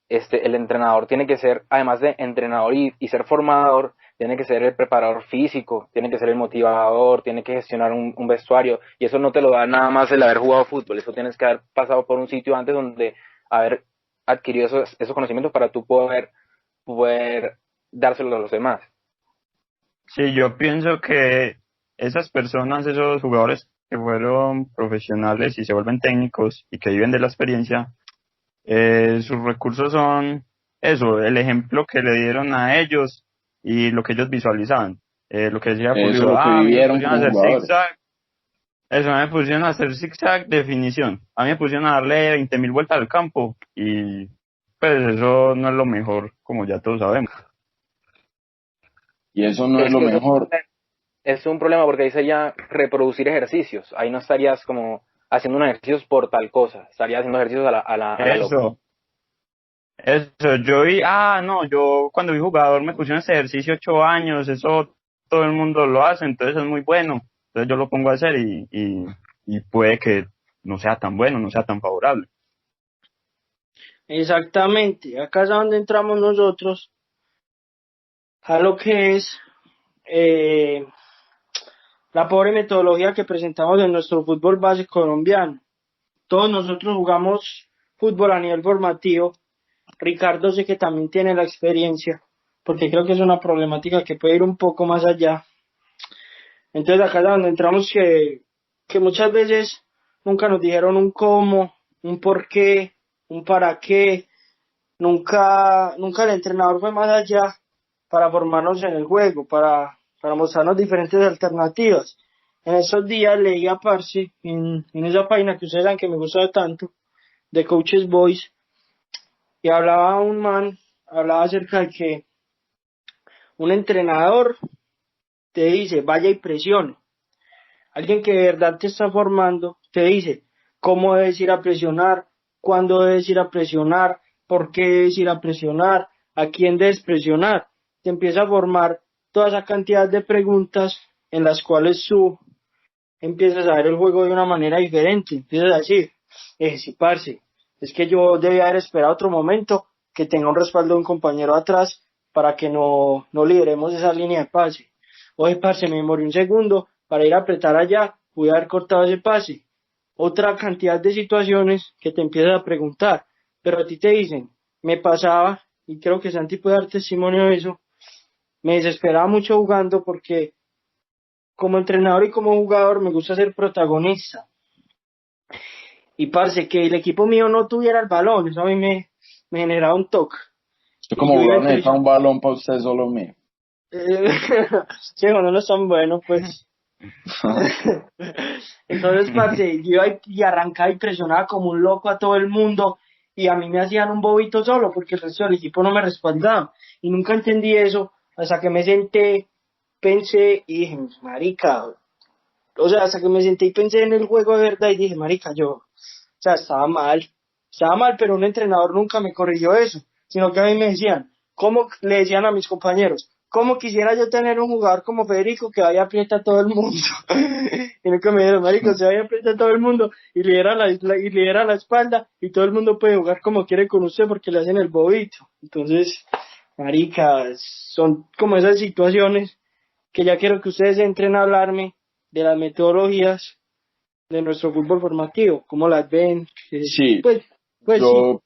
el entrenador tiene que ser, además de entrenador y ser formador, tiene que ser el preparador físico, tiene que ser el motivador, tiene que gestionar un vestuario, y eso no te lo da nada más el haber jugado fútbol, eso tienes que haber pasado por un sitio antes donde haber adquirido esos conocimientos para tú poder dárselos a los demás. Sí, yo pienso que esas personas, esos jugadores que fueron profesionales y se vuelven técnicos y que viven de la experiencia, sus recursos son eso, el ejemplo que le dieron a ellos y lo que ellos visualizaban. Lo que decía eso es Pulido, lo que a mí me vivieron pusieron a como hacer jugadores. zigzag, eso me pusieron a hacer zigzag definición. A mí me pusieron a darle 20.000 vueltas al campo y pues eso no es lo mejor, como ya todos sabemos. Y eso no es Es lo que mejor. es un problema porque dice ya reproducir ejercicios, ahí no estarías como haciendo unos ejercicios por tal cosa, estarías haciendo ejercicios a la loca. Eso. Eso, yo vi, no, yo cuando vi jugador me pusieron ese ejercicio 8 años, eso todo el mundo lo hace, entonces es muy bueno. Entonces yo lo pongo a hacer y puede que no sea tan bueno, no sea tan favorable. Exactamente. Acá es a donde entramos nosotros a lo que es eh, la pobre metodología que presentamos en nuestro fútbol base colombiano. Todos nosotros jugamos fútbol a nivel formativo. Ricardo sé que también tiene la experiencia, porque creo que es una problemática que puede ir un poco más allá. Entonces acá es donde entramos que muchas veces nunca nos dijeron un cómo, un por qué, un para qué. Nunca el entrenador fue más allá para formarnos en el juego, para mostrarnos diferentes alternativas. En esos días leía Parce en esa página que ustedes saben que me gusta tanto, de Coaches Boys, y hablaba un man, hablaba acerca de que un entrenador te dice, vaya y presione. Alguien que de verdad te está formando te dice cómo debes ir a presionar, cuándo debes ir a presionar, por qué debes ir a presionar, a quién debes presionar. Te empieza a formar toda esa cantidad de preguntas en las cuales tú empiezas a ver el juego de una manera diferente. Empiezas a decir, sí, parce, es que yo debía haber esperado otro momento que tenga un respaldo de un compañero atrás para que no liberemos esa línea de pase. Oye, parce, me demoré un segundo para ir a apretar allá, pude haber cortado ese pase. Otra cantidad de situaciones que te empiezas a preguntar, pero a ti te dicen, me pasaba, y creo que Santi puede dar testimonio de eso, me desesperaba mucho jugando porque como entrenador y como jugador me gusta ser protagonista. Y parce, que el equipo mío no tuviera el balón, eso a mí me generaba un toque. Yo Y como yo iba jugador y necesitaba un balón para usted solo mío. sí, cuando no es tan bueno, pues. Entonces, parce, yo iba y arrancaba y presionaba como un loco a todo el mundo y a mí me hacían un bobito solo porque el resto del equipo no me respaldaba. Y nunca entendí eso hasta que me senté, pensé y dije, marica, o sea, hasta que me senté y pensé en el juego de verdad y dije, marica, yo, o sea, estaba mal, pero un entrenador nunca me corrigió eso. sino que a mí me decían, ¿cómo le decían a mis compañeros? ¿Cómo quisiera yo tener un jugador como Federico que vaya a aprieta a todo el mundo? Y nunca me dijeron, marico, se vaya a aprieta a todo el mundo y lidera la espalda y todo el mundo puede jugar como quiere con usted porque le hacen el bobito. Entonces, marica, son como esas situaciones que ya quiero que ustedes entren a hablarme de las metodologías de nuestro fútbol formativo, cómo las ven. Sí, Pues sí, yo,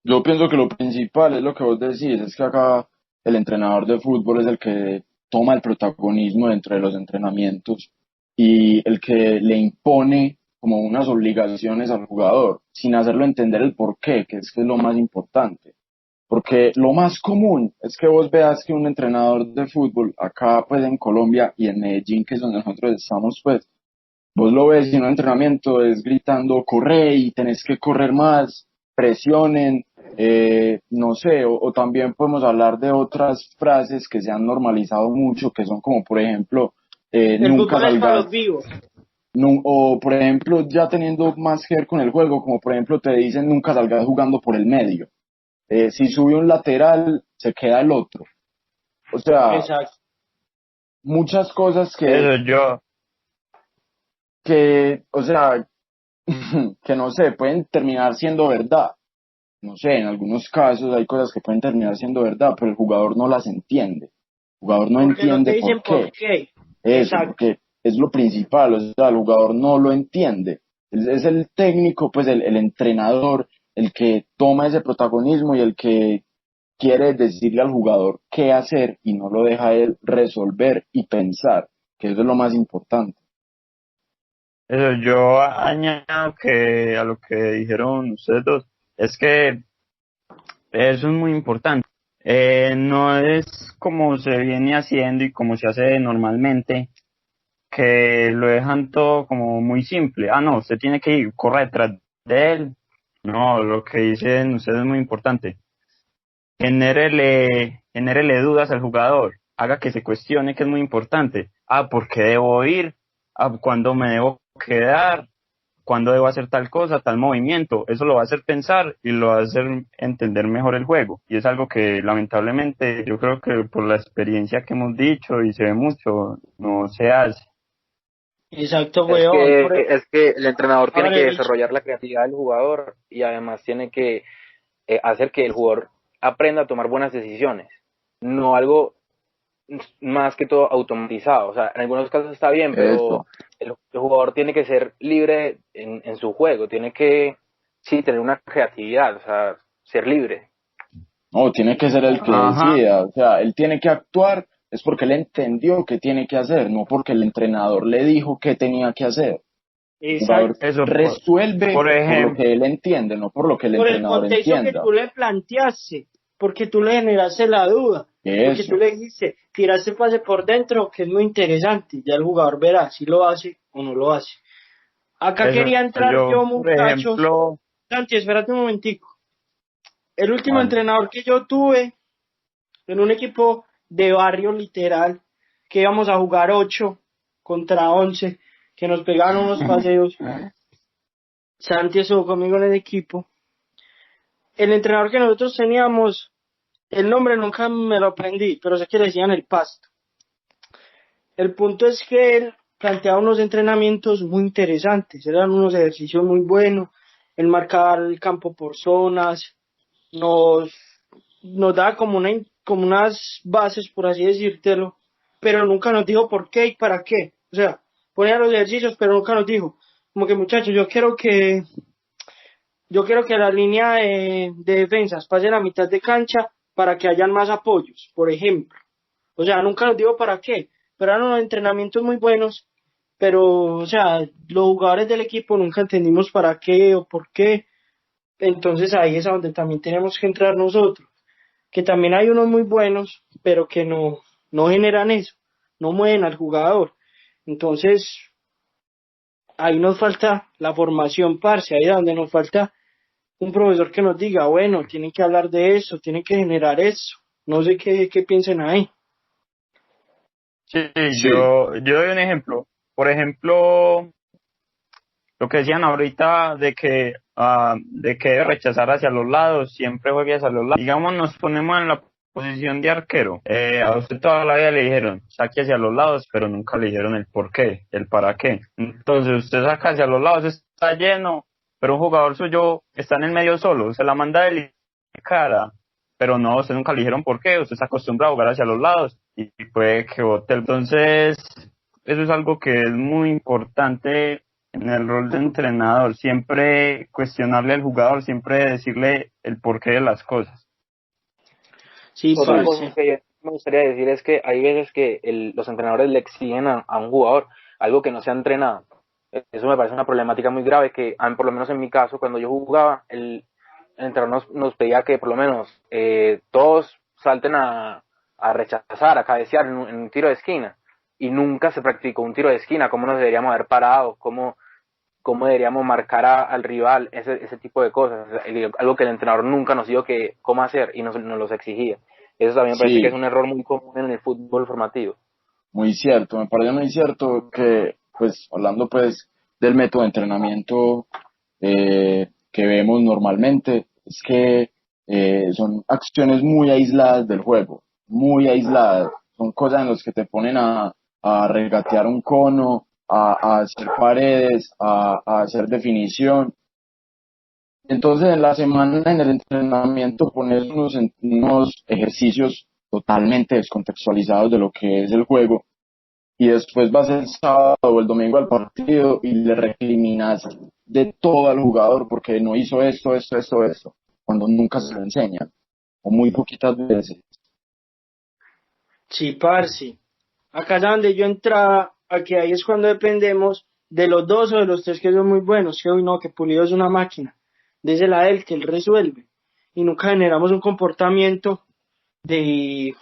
yo pienso que lo principal es lo que vos decís, es que acá el entrenador de fútbol es el que toma el protagonismo dentro de los entrenamientos y el que le impone como unas obligaciones al jugador, sin hacerlo entender el por qué, que es lo más importante. Porque lo más común es que vos veas que un entrenador de fútbol, acá pues en Colombia y en Medellín, que es donde nosotros estamos, pues, vos lo ves y en un entrenamiento es gritando, corre y tenés que correr más, presionen, no sé, o también podemos hablar de otras frases que se han normalizado mucho, que son como, por ejemplo, el nunca fútbol es para salgas, los vivos. o por ejemplo, ya teniendo más que ver con el juego, como por ejemplo te dicen nunca salgas jugando por el medio. Si sube un lateral, se queda el otro. O sea, Exacto. muchas cosas Eso yo, o sea, que no sé, pueden terminar siendo verdad. No sé, en algunos casos hay cosas que pueden terminar siendo verdad, pero el jugador no las entiende. El jugador no Porque no te entiende dicen por por qué. qué. Eso, Exacto. porque es lo principal, o sea, el jugador no lo entiende. Es el técnico, pues el entrenador, el que toma ese protagonismo y el que quiere decirle al jugador qué hacer y no lo deja él resolver y pensar, que eso es lo más importante. eso yo añado que a lo que dijeron ustedes dos, es que eso es muy importante. No es como se viene haciendo y como se hace normalmente, que lo dejan todo como muy simple. Ah, no, usted tiene que ir, correr detrás de él. No, lo que dicen ustedes es muy importante. Genérele dudas al jugador, haga que se cuestione, que es muy importante. Ah, ¿por qué debo ir? Ah, ¿cuándo me debo quedar? ¿Cuándo debo hacer tal cosa, tal movimiento? Eso lo va a hacer pensar y lo va a hacer entender mejor el juego. Y es algo que lamentablemente yo creo que por la experiencia que hemos dicho y se ve mucho, no se hace. Exacto, Es weón. que, es que el entrenador A tiene ver, que desarrollar la creatividad del jugador y además tiene que hacer que el jugador aprenda a tomar buenas decisiones, no algo más que todo automatizado. O sea, en algunos casos está bien, pero Eso. el jugador tiene que ser libre en su juego, tiene que, sí, tener una creatividad, o sea, ser libre. No, tiene que ser el que Ajá, decida, o sea, él tiene que actuar, es porque él entendió qué tiene que hacer, no porque el entrenador le dijo qué tenía que hacer. El jugador exacto. eso resuelve por por lo ejemplo, que él entiende, no por lo que el Por el entrenador contexto que entienda. tú le planteaste, porque tú le generaste la duda, porque tú Eso. le dijiste, tiraste pase por dentro, que es muy interesante, ya el jugador verá si lo hace o no lo hace. Acá eso quería entrar yo, yo, por muchachos. ejemplo, Santi, espérate un momentico. El último Vale. entrenador que yo tuve en un equipo de barrio literal, que íbamos a jugar 8 contra 11, que nos pegaron unos paseos. Santi estuvo conmigo en el equipo. El entrenador que nosotros teníamos, el nombre nunca me lo aprendí, pero sé que le decían el Pasto. El punto es que él planteaba unos entrenamientos muy interesantes, eran unos ejercicios muy buenos, él marcaba el campo por zonas, nos, nos daba como unas bases, por así decírtelo, pero nunca nos dijo por qué y para qué. O sea, ponía los ejercicios, pero nunca nos dijo, como que muchachos, yo quiero que la línea de defensas pase a la mitad de cancha para que hayan más apoyos, por ejemplo. O sea, nunca nos digo para qué, pero eran unos entrenamientos muy buenos, pero, o sea, los jugadores del equipo nunca entendimos para qué o por qué. Entonces ahí es a donde también tenemos que entrar nosotros, que también hay unos muy buenos, pero que no generan eso, no mueven al jugador. Entonces, ahí nos falta la formación, parce, ahí es donde nos falta un profesor que nos diga, bueno, tienen que hablar de eso, tienen que generar eso. No sé qué piensen ahí. sí, Sí, yo doy un ejemplo. Por ejemplo, lo que decían ahorita de que debe rechazar hacia los lados, siempre juegue hacia los lados. Digamos, nos ponemos en la posición de arquero. A usted toda la vida le dijeron, saque hacia los lados, pero nunca le dijeron el por qué, el para qué. Entonces usted saca hacia los lados, está lleno, pero un jugador suyo está en el medio solo, se la manda de cara, pero no, usted nunca le dijeron por qué, usted está acostumbrado a jugar hacia los lados y puede que bote. Entonces, eso es algo que es muy importante en el rol de entrenador, siempre cuestionarle al jugador, siempre decirle el porqué de las cosas. Sí, Otra cosa parce. que yo me gustaría decir es que hay veces que los entrenadores le exigen a un jugador algo que no se ha entrenado. Eso me parece una problemática muy grave que, por lo menos en mi caso, cuando yo jugaba, el entrenador nos pedía que por lo menos todos salten a rechazar, a cabecear en un tiro de esquina. Y nunca se practicó un tiro de esquina, cómo nos deberíamos haber parado, cómo deberíamos marcar al rival, ese tipo de cosas. Algo que el entrenador nunca nos dijo que cómo hacer y nos los exigía. Eso también me parece que es Sí, un error muy común en el fútbol formativo. muy cierto. Me parece muy cierto que, pues, hablando pues del método de entrenamiento que vemos normalmente, es que son acciones muy aisladas del juego, muy aisladas. Son cosas en las que te ponen a regatear un cono, a hacer paredes, a hacer definición. Entonces, en la semana, en el entrenamiento, pones unos ejercicios totalmente descontextualizados de lo que es el juego y después vas el sábado o el domingo al partido y le recriminas de todo al jugador porque no hizo esto, cuando nunca se lo enseñan o muy poquitas veces. Sí, parce. Acá es donde yo entraba, aquí ahí es cuando dependemos de los dos o de los tres que son muy buenos, que hoy no, que Pulido es una máquina, désela a él, que él resuelve. Y nunca generamos un comportamiento de,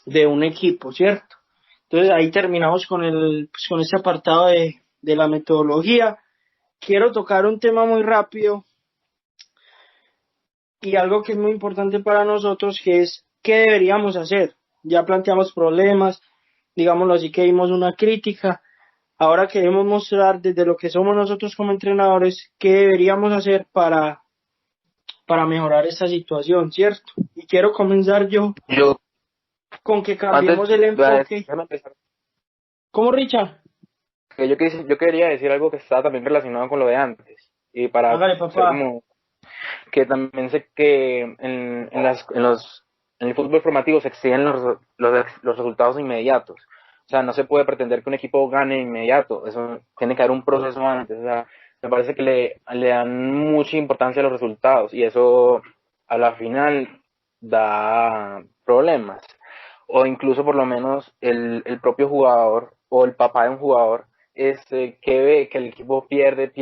de un equipo, ¿cierto? Entonces ahí terminamos con con este apartado de la metodología. Quiero tocar un tema muy rápido y algo que es muy importante para nosotros, que es qué deberíamos hacer. Ya planteamos problemas, digámoslo así, que dimos una crítica. Ahora queremos mostrar desde lo que somos nosotros como entrenadores qué deberíamos hacer para mejorar esta situación, ¿cierto? Y quiero comenzar yo Yo, con que antes, cambiemos el enfoque. déjame empezar. ¿Cómo, Richard? Que yo quería decir algo que está también relacionado con lo de antes. Y para Hágale, ser papá. como que también sé que en el fútbol formativo se exigen los resultados inmediatos. O sea, no se puede pretender que un equipo gane inmediato. Eso tiene que haber un proceso antes. O sea, me parece que le dan mucha importancia a los resultados y eso a la final da problemas. O incluso por lo menos el propio jugador o el papá de un jugador que ve que el equipo pierde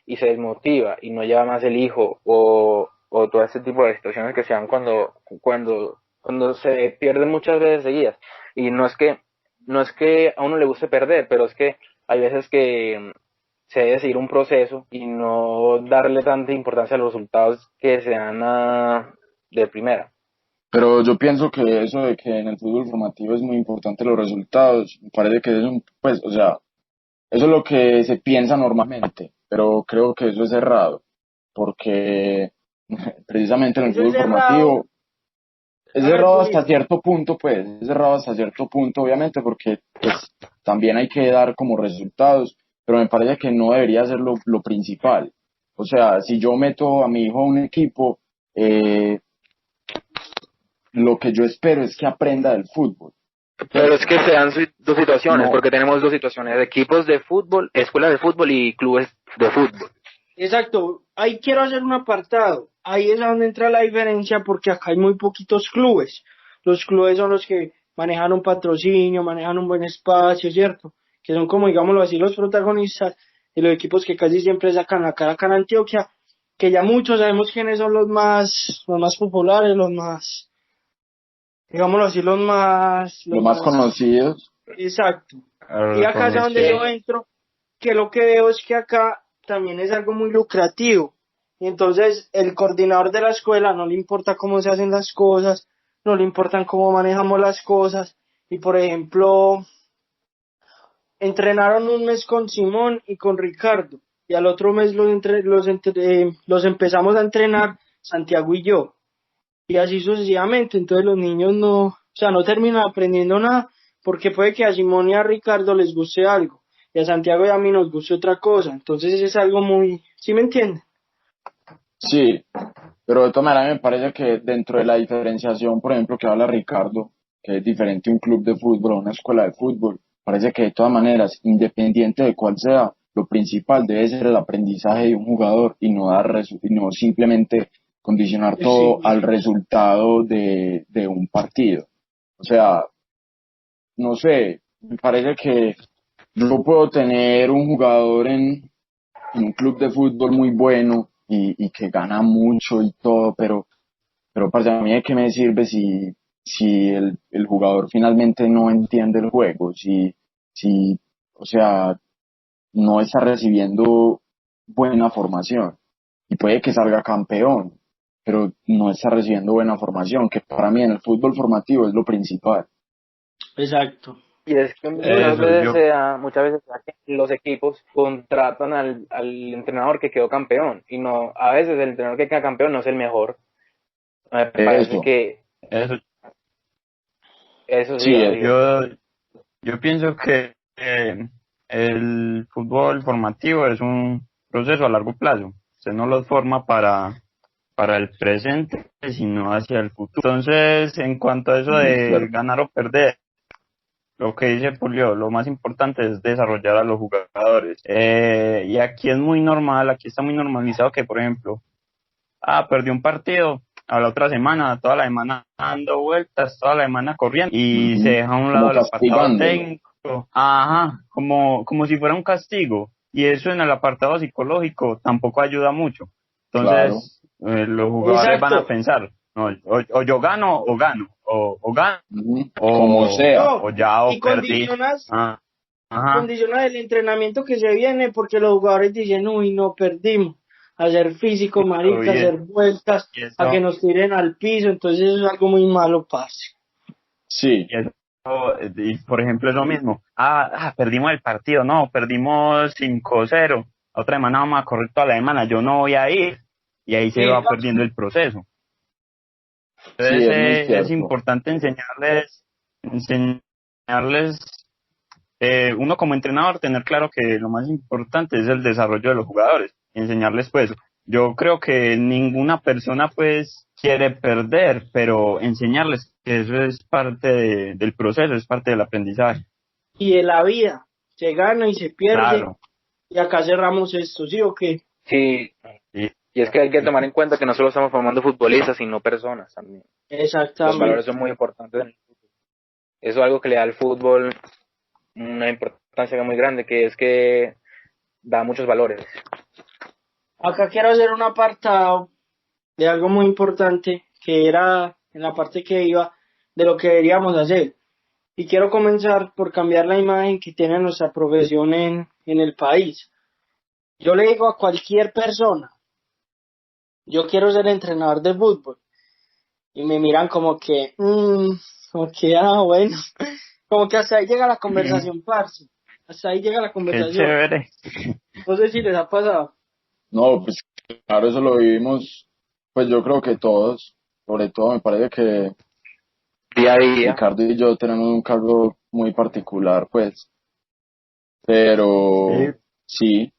y se desmotiva y no lleva más el hijo o todo ese tipo de situaciones que se dan cuando se pierden muchas veces seguidas. Y no es que a uno le guste perder, pero es que hay veces que se debe seguir un proceso y no darle tanta importancia a los resultados que se dan de primera. Pero yo pienso que eso de que en el fútbol formativo es muy importante los resultados, me parece que es un, pues, o sea, eso es lo que se piensa normalmente, pero creo que eso es errado, porque precisamente en el Eso es fútbol errado. formativo es Hágale, errado hasta Pulido. cierto punto, pues, es errado hasta cierto punto, obviamente, porque pues también hay que dar como resultados, pero me parece que no debería ser lo principal. O sea, si yo meto a mi hijo a un equipo, eh, lo que yo espero es que aprenda del fútbol, Pero es ¿cierto? que se dan dos situaciones, No, porque tenemos dos situaciones, equipos de fútbol, escuelas de fútbol y clubes de fútbol. Exacto. Ahí quiero hacer un apartado. Ahí es donde entra la diferencia porque acá hay muy poquitos clubes. Los clubes son los que manejan un patrocinio, manejan un buen espacio, ¿cierto? Que son como, digámoslo así, los protagonistas y los equipos que casi siempre sacan la cara acá en Antioquia, que ya muchos sabemos quiénes son los más populares, los más, digámoslo así, los los más más, conocidos. exacto. Y acá es a donde yo entro, que lo que veo es que acá también es algo muy lucrativo. Y entonces el coordinador de la escuela no le importa cómo se hacen las cosas, no le importan cómo manejamos las cosas. Y por ejemplo, entrenaron un mes con Simón y con Ricardo, y al otro mes los empezamos a entrenar Santiago y yo, y así sucesivamente. Entonces los niños no terminan aprendiendo nada, porque puede que a Simón y a Ricardo les guste algo, y a Santiago y a mí nos guste otra cosa. Entonces es algo muy, ¿sí me entienden? Sí, pero de todas maneras me parece que dentro de la diferenciación, por ejemplo, que habla Ricardo, que es diferente un club de fútbol a una escuela de fútbol, parece que de todas maneras, independiente de cuál sea, lo principal debe ser el aprendizaje de un jugador y no y no simplemente condicionar todo Sí, al resultado de un partido. O sea, no sé, me parece que yo puedo tener un jugador en un club de fútbol muy bueno y que gana mucho y todo, pero para mí, ¿de qué me sirve si el jugador finalmente no entiende el juego? Si, o sea, no está recibiendo buena formación y puede que salga campeón, pero no está recibiendo buena formación, que para mí en el fútbol formativo es lo principal. exacto. Y es que Eso, yo, muchas veces se da que los equipos contratan al entrenador que quedó campeón y no, a veces el entrenador que queda campeón no es el mejor. Me parece Eso, que eso, eso sí, sí, amigo. yo pienso que el fútbol formativo es un proceso a largo plazo. Usted no lo forma para el presente, sino hacia el futuro. Entonces, en cuanto a eso es de cierto. ganar o perder, lo que dice Julio, lo más importante es desarrollar a los jugadores. Y aquí es muy normal, aquí está muy normalizado que, por ejemplo, perdió un partido, a la otra semana, toda la semana dando vueltas, toda la semana corriendo, y se Ujú. deja a un lado Como el apartado castigándolo, técnico, ajá, como si fuera un castigo. Y eso en el apartado psicológico tampoco ayuda mucho. claro. Entonces, los jugadores van a Exacto. pensar, no, o yo gano o gano, o gano Ujú. Como o, sea. No, o ya y o perdí. Ah, ajá, condiciona el entrenamiento que se viene, porque los jugadores dicen, uy, no perdimos, hacer físico, claro, marica, hacer vueltas, y a que eso, nos tiren al piso. Entonces eso es algo muy malo, parce. Sí, y eso, y por ejemplo, es lo mismo. Perdimos el partido, no, perdimos 5-0. Otra semana vamos a correr toda la semana, yo no voy a ir. Y ahí se va Exacto. perdiendo el proceso. sí, Entonces, es muy es cierto. importante enseñarles, uno como entrenador, tener claro que lo más importante es el desarrollo de los jugadores, enseñarles pues, yo creo que ninguna persona pues quiere perder, pero enseñarles que eso es parte del proceso, es parte del aprendizaje. Y de la vida, se gana y se pierde, Claro, y acá cerramos esto, ¿sí o qué? Sí, sí, y es que hay que tomar en cuenta que no solo estamos formando futbolistas, sino personas también. Los valores Exactamente. son muy importantes. Eso es algo que le da al fútbol una importancia muy grande, que es que da muchos valores. Acá quiero hacer un apartado de algo muy importante, que era en la parte que iba de lo que deberíamos hacer. Y quiero comenzar por cambiar la imagen que tiene nuestra profesión en el país. Yo le digo a cualquier persona, yo quiero ser entrenador de fútbol. Y me miran como que, bueno, como que hasta ahí llega la conversación, parce. Hasta ahí llega la qué conversación. chévere. No sé si les ha pasado. No, pues claro, eso lo vivimos, pues yo creo que todos, sobre todo me parece que Día a día. Ricardo y yo tenemos un cargo muy particular, pues, pero Sí, sí,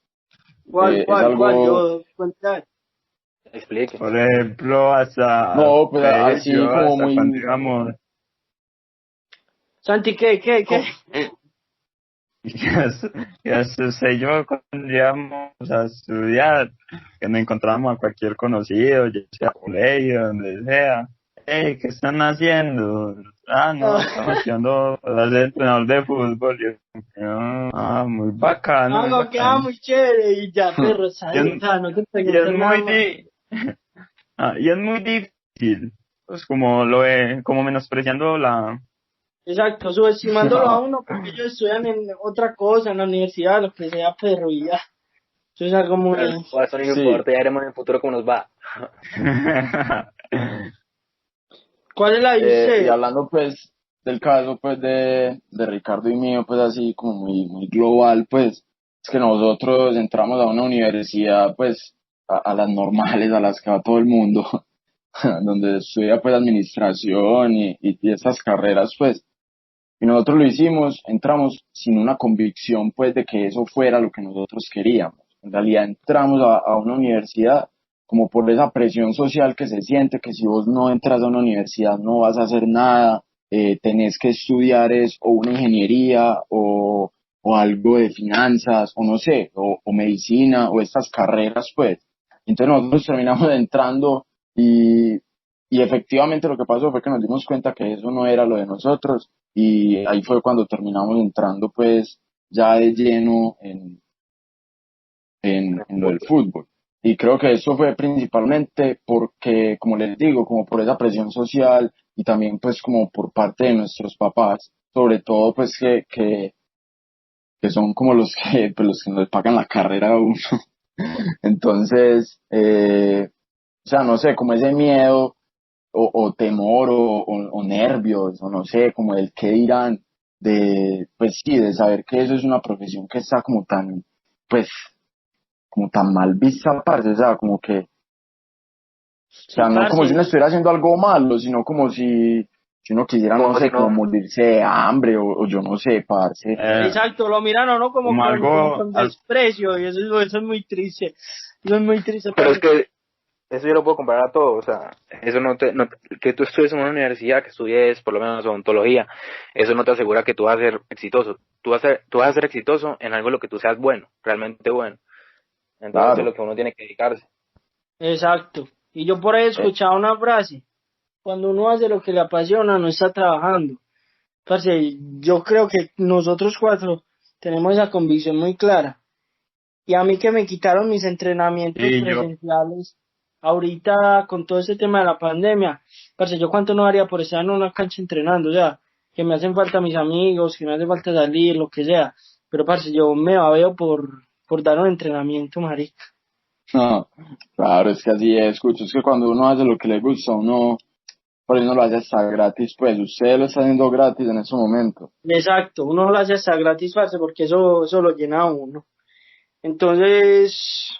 ¿Cuál, es cuál, cuál? algo, Yo, cuenta. Explique. por ejemplo, hasta no, pues así yo, como hasta cuando muy, íbamos. Santi, ¿qué? como- Ya sé yo cuando íbamos a estudiar, que nos encontrábamos a cualquier conocido, ya sea colegio, donde sea. Hey, ¿qué están haciendo? No, estamos estudiando para ser entrenador de fútbol. Muy bacano, muy No, queda bacano. muy chévere y ya, perro, Y es, ¿sabes? O sea, no te y es pregunto nada muy más. y es muy difícil, pues como lo ve, como menospreciando Exacto, subestimándolo a uno porque ellos estudian en otra cosa, en la universidad, lo que sea, perro, y ya. Eso es algo Pero muy... eso no sí, importa, ya veremos en el futuro cómo nos va. ¿Cuál es la de y usted? hablando pues, del caso pues de Ricardo y mío, pues así como muy global, pues es que nosotros entramos a una universidad pues a las normales a las que va todo el mundo, donde estudia pues administración y estas carreras pues, y nosotros lo hicimos, entramos sin una convicción pues de que eso fuera lo que nosotros queríamos. En realidad entramos a una universidad como por esa presión social que se siente, que si vos no entras a una universidad no vas a hacer nada, tenés que estudiar es o una ingeniería o algo de finanzas, o no sé, o medicina, o estas carreras, pues. Entonces nosotros terminamos entrando y efectivamente lo que pasó fue que nos dimos cuenta que eso no era lo de nosotros y ahí fue cuando terminamos entrando pues ya de lleno en lo del fútbol. Y creo que eso fue principalmente porque, como les digo, como por esa presión social y también pues como por parte de nuestros papás, sobre todo pues que son como los que, pues, los que nos pagan la carrera a uno. Entonces, o sea, no sé, como ese miedo o temor o nervios, o no sé, como el qué dirán, pues sí, de saber que eso es una profesión que está como tan, pues, como tan mal vista, parce, o sea, como que, o Sí, sea, no como si uno parce. estuviera haciendo algo malo, sino como si uno quisiera, no Como si sé, como no, morirse de hambre, o yo no sé, parce. Eh, Exacto, lo miran o no como como algo, con desprecio y eso es muy triste. Eso es muy triste, pero es parce. que eso yo lo puedo comparar a todo, o sea, eso que tú estudies en una universidad, que estudies por lo menos odontología, eso no te asegura que tú vas a ser exitoso. Tú vas a ser exitoso en algo en lo que tú seas bueno, realmente bueno. Entonces eso es Claro. lo que uno tiene que dedicarse. Exacto. Y yo por ahí he Eh, escuchado una frase, cuando uno hace lo que le apasiona, no está trabajando. Parce, yo creo que nosotros cuatro tenemos esa convicción muy clara. Y a mí que me quitaron mis entrenamientos y yo, presenciales, ahorita con todo este tema de la pandemia, parce, yo cuánto no haría por estar en una cancha entrenando, o sea, que me hacen falta mis amigos, que me hace falta salir, lo que sea. Pero parce, yo me babeo por dar un entrenamiento, marica. No, claro, es que así es, escucho, es que cuando uno hace lo que le gusta, uno, por eso no lo hace hasta gratis, pues, usted lo está haciendo gratis en ese momento. Exacto, uno lo hace hasta gratis, parce, porque eso lo llena a uno. Entonces,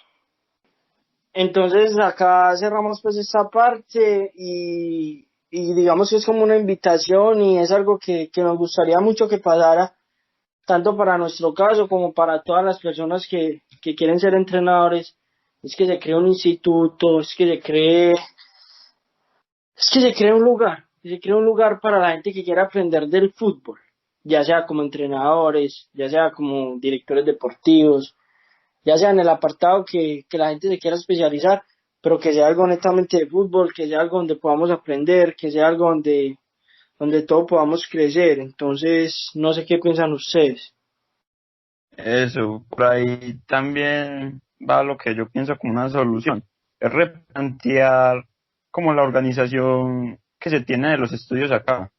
entonces acá cerramos pues esta parte y digamos que es como una invitación y es algo que nos gustaría mucho que pasara, tanto para nuestro caso como para todas las personas que quieren ser entrenadores, es que se cree un instituto, es que se cree un lugar, que se cree un lugar para la gente que quiera aprender del fútbol, ya sea como entrenadores, ya sea como directores deportivos, ya sea en el apartado que la gente se quiera especializar, pero que sea algo netamente de fútbol, que sea algo donde podamos aprender, que sea algo donde todos podamos crecer. Entonces, no sé qué piensan ustedes. eso, por ahí también va lo que yo pienso como una solución, es replantear como la organización que se tiene de los estudios acá,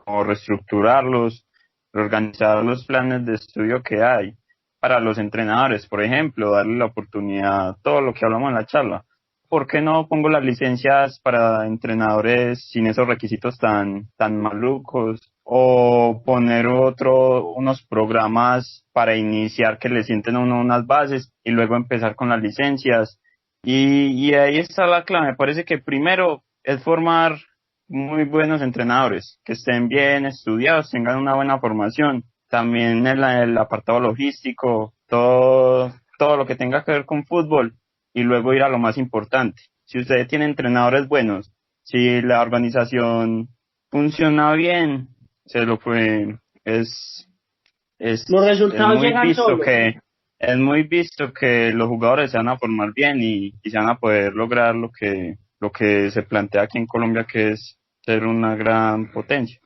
como reestructurarlos, reorganizar los planes de estudio que hay para los entrenadores, por ejemplo, darle la oportunidad, todo lo que hablamos en la charla. ¿Por qué no pongo las licencias para entrenadores sin esos requisitos tan malucos? O poner unos programas para iniciar que le sienten a uno unas bases y luego empezar con las licencias. Y ahí está la clave. Me parece que primero es formar muy buenos entrenadores, que estén bien estudiados, tengan una buena formación. También el apartado logístico, todo lo que tenga que ver con fútbol y luego ir a lo más importante. Si ustedes tienen entrenadores buenos, si la organización funciona bien, se lo fue, Los es resultados muy llegan visto solos. que los jugadores se van a formar bien y se van a poder lograr lo que se plantea aquí en Colombia, que es ser una gran potencia.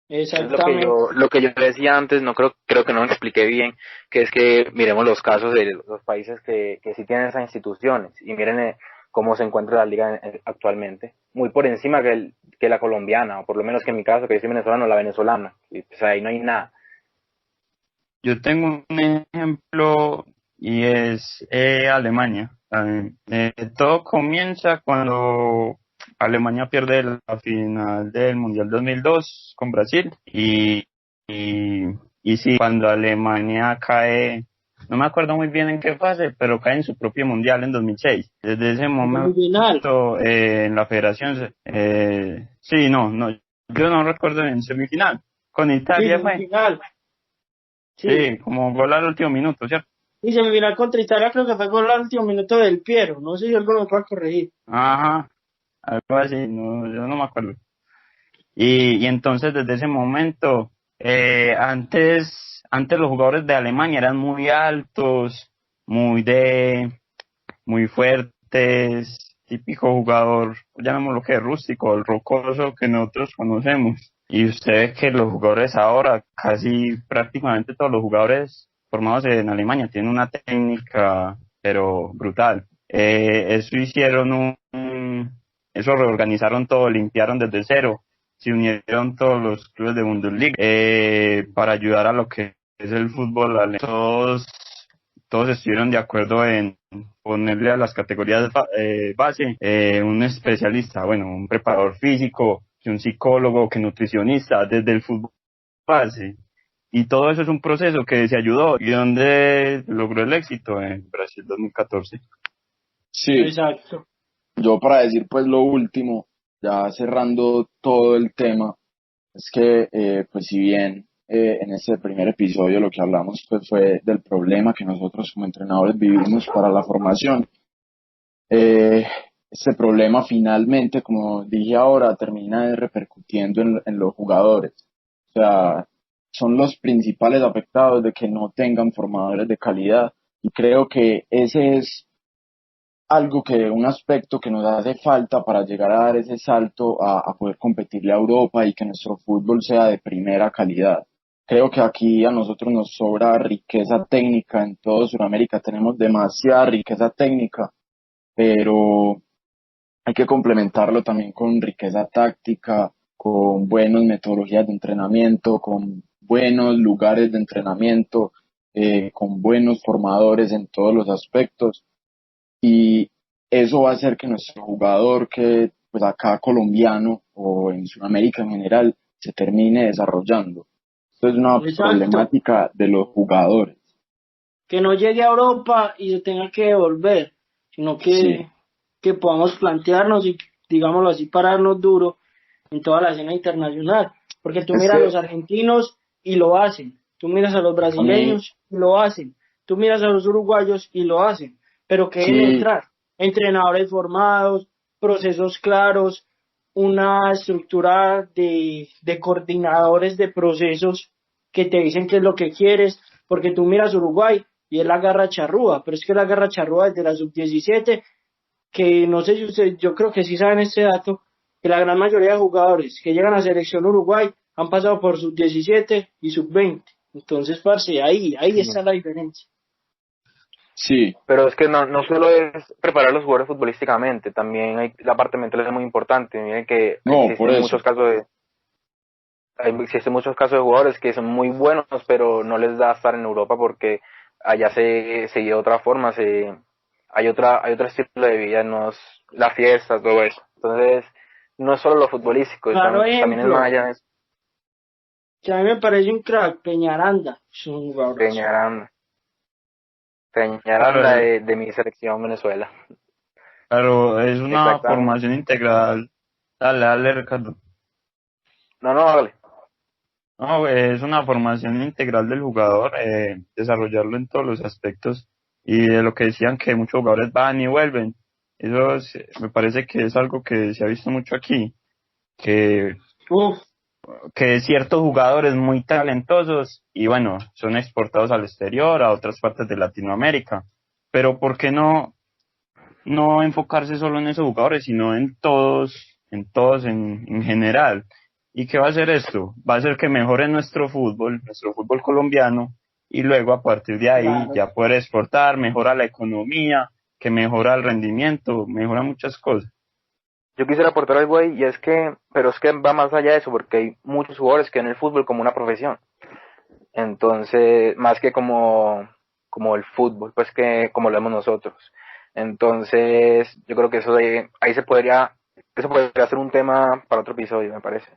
Es Exactamente. lo que yo decía antes, no creo que no me expliqué bien, que es que miremos los casos de los países que sí tienen esas instituciones y miren cómo se encuentra la liga actualmente, muy por encima que la colombiana, o por lo menos que en mi caso, que yo soy venezolano, la venezolana, y pues ahí no hay nada. Yo tengo un ejemplo y es Alemania. Todo comienza cuando Alemania pierde la final del Mundial 2002 con Brasil y sí, cuando Alemania cae, no me acuerdo muy bien en qué fase, pero cae en su propio Mundial en 2006. Desde ese Semifinal. momento en la federación, sí, no, yo no recuerdo en semifinal. Con Sí, Italia fue, semifinal. Sí. sí, como gol al último minuto, ¿cierto? Y semifinal contra Italia creo que fue con el último minuto del Piero. No sé si algo me puede corregir. Ajá, algo así, no, yo no me acuerdo. Y entonces desde ese momento, antes los jugadores de Alemania eran muy altos, muy fuertes, típico jugador, llamémoslo que rústico, el rocoso que nosotros conocemos. Y ustedes que los jugadores ahora, casi prácticamente todos los jugadores formados en Alemania tienen una técnica, pero brutal. Eso hicieron eso reorganizaron todo, limpiaron desde cero, se unieron todos los clubes de Bundesliga para ayudar a lo que es el fútbol alemán. Todos estuvieron de acuerdo en ponerle a las categorías base un especialista, bueno, un preparador físico, que un psicólogo, que nutricionista, desde el fútbol base. Y todo eso es un proceso que se ayudó y donde logró el éxito en Brasil 2014. Sí, Exacto. yo para decir pues lo último, ya cerrando todo el tema, es que pues si bien en este primer episodio lo que hablamos pues fue del problema que nosotros como entrenadores vivimos para la formación, eh, este problema finalmente, como dije ahora, termina repercutiendo en los jugadores. O sea, son los principales afectados de que no tengan formadores de calidad. Y creo que ese es algo que, un aspecto que nos hace falta para llegar a dar ese salto a poder competirle a Europa y que nuestro fútbol sea de primera calidad. Creo que aquí a nosotros nos sobra riqueza técnica, en todo Sudamérica tenemos demasiada riqueza técnica, pero hay que complementarlo también con riqueza táctica, con buenas metodologías de entrenamiento, con buenos lugares de entrenamiento, con buenos formadores en todos los aspectos. Y eso va a hacer que nuestro jugador, que pues acá colombiano o en Sudamérica en general, se termine desarrollando. Esto es una Exacto. problemática de los jugadores. Que no llegue a Europa y se tenga que devolver, sino Sí, que podamos plantearnos y, digámoslo así, pararnos duro en toda la escena internacional. Porque tú es miras a los que argentinos y lo hacen, tú miras a los a mí, brasileños y lo hacen, tú miras a los uruguayos y lo hacen, pero que deben sí, entrar entrenadores formados, procesos claros, una estructura de coordinadores de procesos que te dicen qué es lo que quieres, porque tú miras Uruguay y es la garra charrúa, pero es que la garra charrúa desde la sub-17, que no sé si ustedes, yo creo que sí saben este dato, que la gran mayoría de jugadores que llegan a selección Uruguay han pasado por sub-17 y sub-20. Entonces, parce, ahí Sí. está la diferencia. sí, Pero es que no solo es preparar a los jugadores futbolísticamente, también hay, la parte mental es muy importante. Miren que no, por eso. existen muchos casos de jugadores que son muy buenos, pero no les da estar en Europa porque allá se lleva otra forma, hay otro estilo de vida, no es la fiesta, todo eso. Entonces, no es solo lo futbolístico, Claro también es más ejemplo, allá de que a mí me parece un crack, Peñaranda, es un jugadorazo. Peñaranda, Claro, Peñaranda de mi selección Venezuela. claro, es una Exactamente. formación integral. Dale, Ricardo. No, no, vale. No, es una formación integral del jugador, desarrollarlo en todos los aspectos y de lo que decían que muchos jugadores van y vuelven. Me parece que es algo que se ha visto mucho aquí, que, Uf, que ciertos jugadores muy talentosos y bueno, son exportados al exterior, a otras partes de Latinoamérica. Pero ¿por qué no enfocarse solo en esos jugadores, sino en general? ¿Y qué va a hacer esto? Va a hacer que mejore nuestro fútbol colombiano, y luego a partir de ahí claro. ya poder exportar, mejora la economía, que mejora el rendimiento, mejora muchas cosas. Yo quisiera aportar algo ahí, y es que, pero es que va más allá de eso, porque hay muchos jugadores que ven el fútbol como una profesión. Entonces, más que como el fútbol, pues que como lo vemos nosotros. Entonces, yo creo que eso ahí se podría eso podría ser un tema para otro episodio, me parece.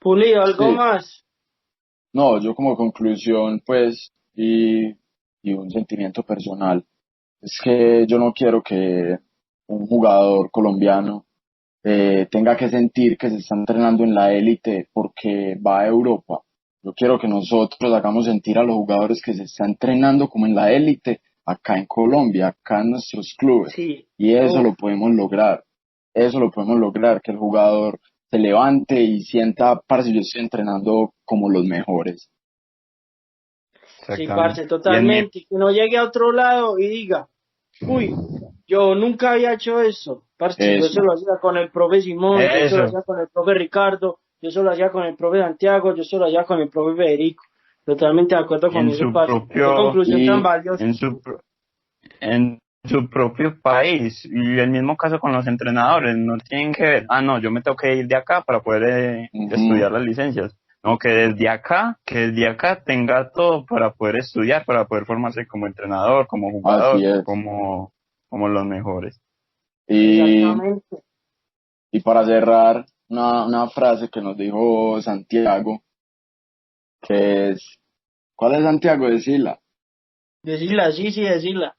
Pulido, ¿algo Sí. más? No, yo como conclusión, pues, y un sentimiento personal, es que yo no quiero que un jugador colombiano tenga que sentir que se está entrenando en la élite porque va a Europa. Yo quiero que nosotros hagamos sentir a los jugadores que se está entrenando como en la élite acá en Colombia, acá en nuestros clubes. Sí. Y eso Uf, lo podemos lograr. Eso lo podemos lograr, que el jugador se levante y sienta, parce, yo estoy entrenando como los mejores. sí, Exactamente. parce, Y en mi, totalmente. Que no llegue a otro lado y diga, uy, yo nunca había hecho eso. Parce, yo Eso, eso lo hacía con el profe Simón, yo eso lo eso, hacía con el profe Ricardo, yo eso lo hacía con el profe Santiago, yo eso lo hacía con el profe Federico. Totalmente de acuerdo y con en eso, su parce. Qué propio, conclusión tan y valiosa. en su, pro- en su propio país. Y el mismo caso con los entrenadores, no tienen que ver, no, yo me tengo que ir de acá para poder ujú, estudiar las licencias. No, que desde acá tenga todo para poder estudiar, para poder formarse como entrenador, como así jugador, es. como los mejores. Y, Exactamente. y para cerrar, una frase que nos dijo Santiago, que es, ¿cuál es Santiago? Decila. Decirla, sí, sí, decirla.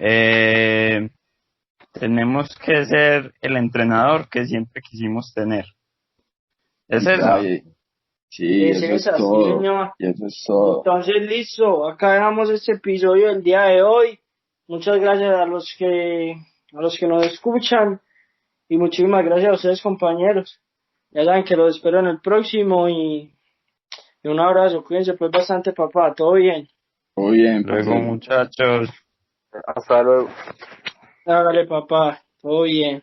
Eh, Tenemos que ser el entrenador que siempre quisimos tener. ¿Es esa? Ay, sí, Es eso es esa, sí, todo. señor. Y eso es todo. Entonces, listo, acá dejamos este episodio del día de hoy. Muchas gracias a los que nos escuchan y muchísimas gracias a ustedes, compañeros. Ya saben que los espero en el próximo y un abrazo. Cuídense pues bastante, papá. Todo bien. Todo bien, Luego, parcero. muchachos. Hasta luego. Hágale, papá. Todo bien.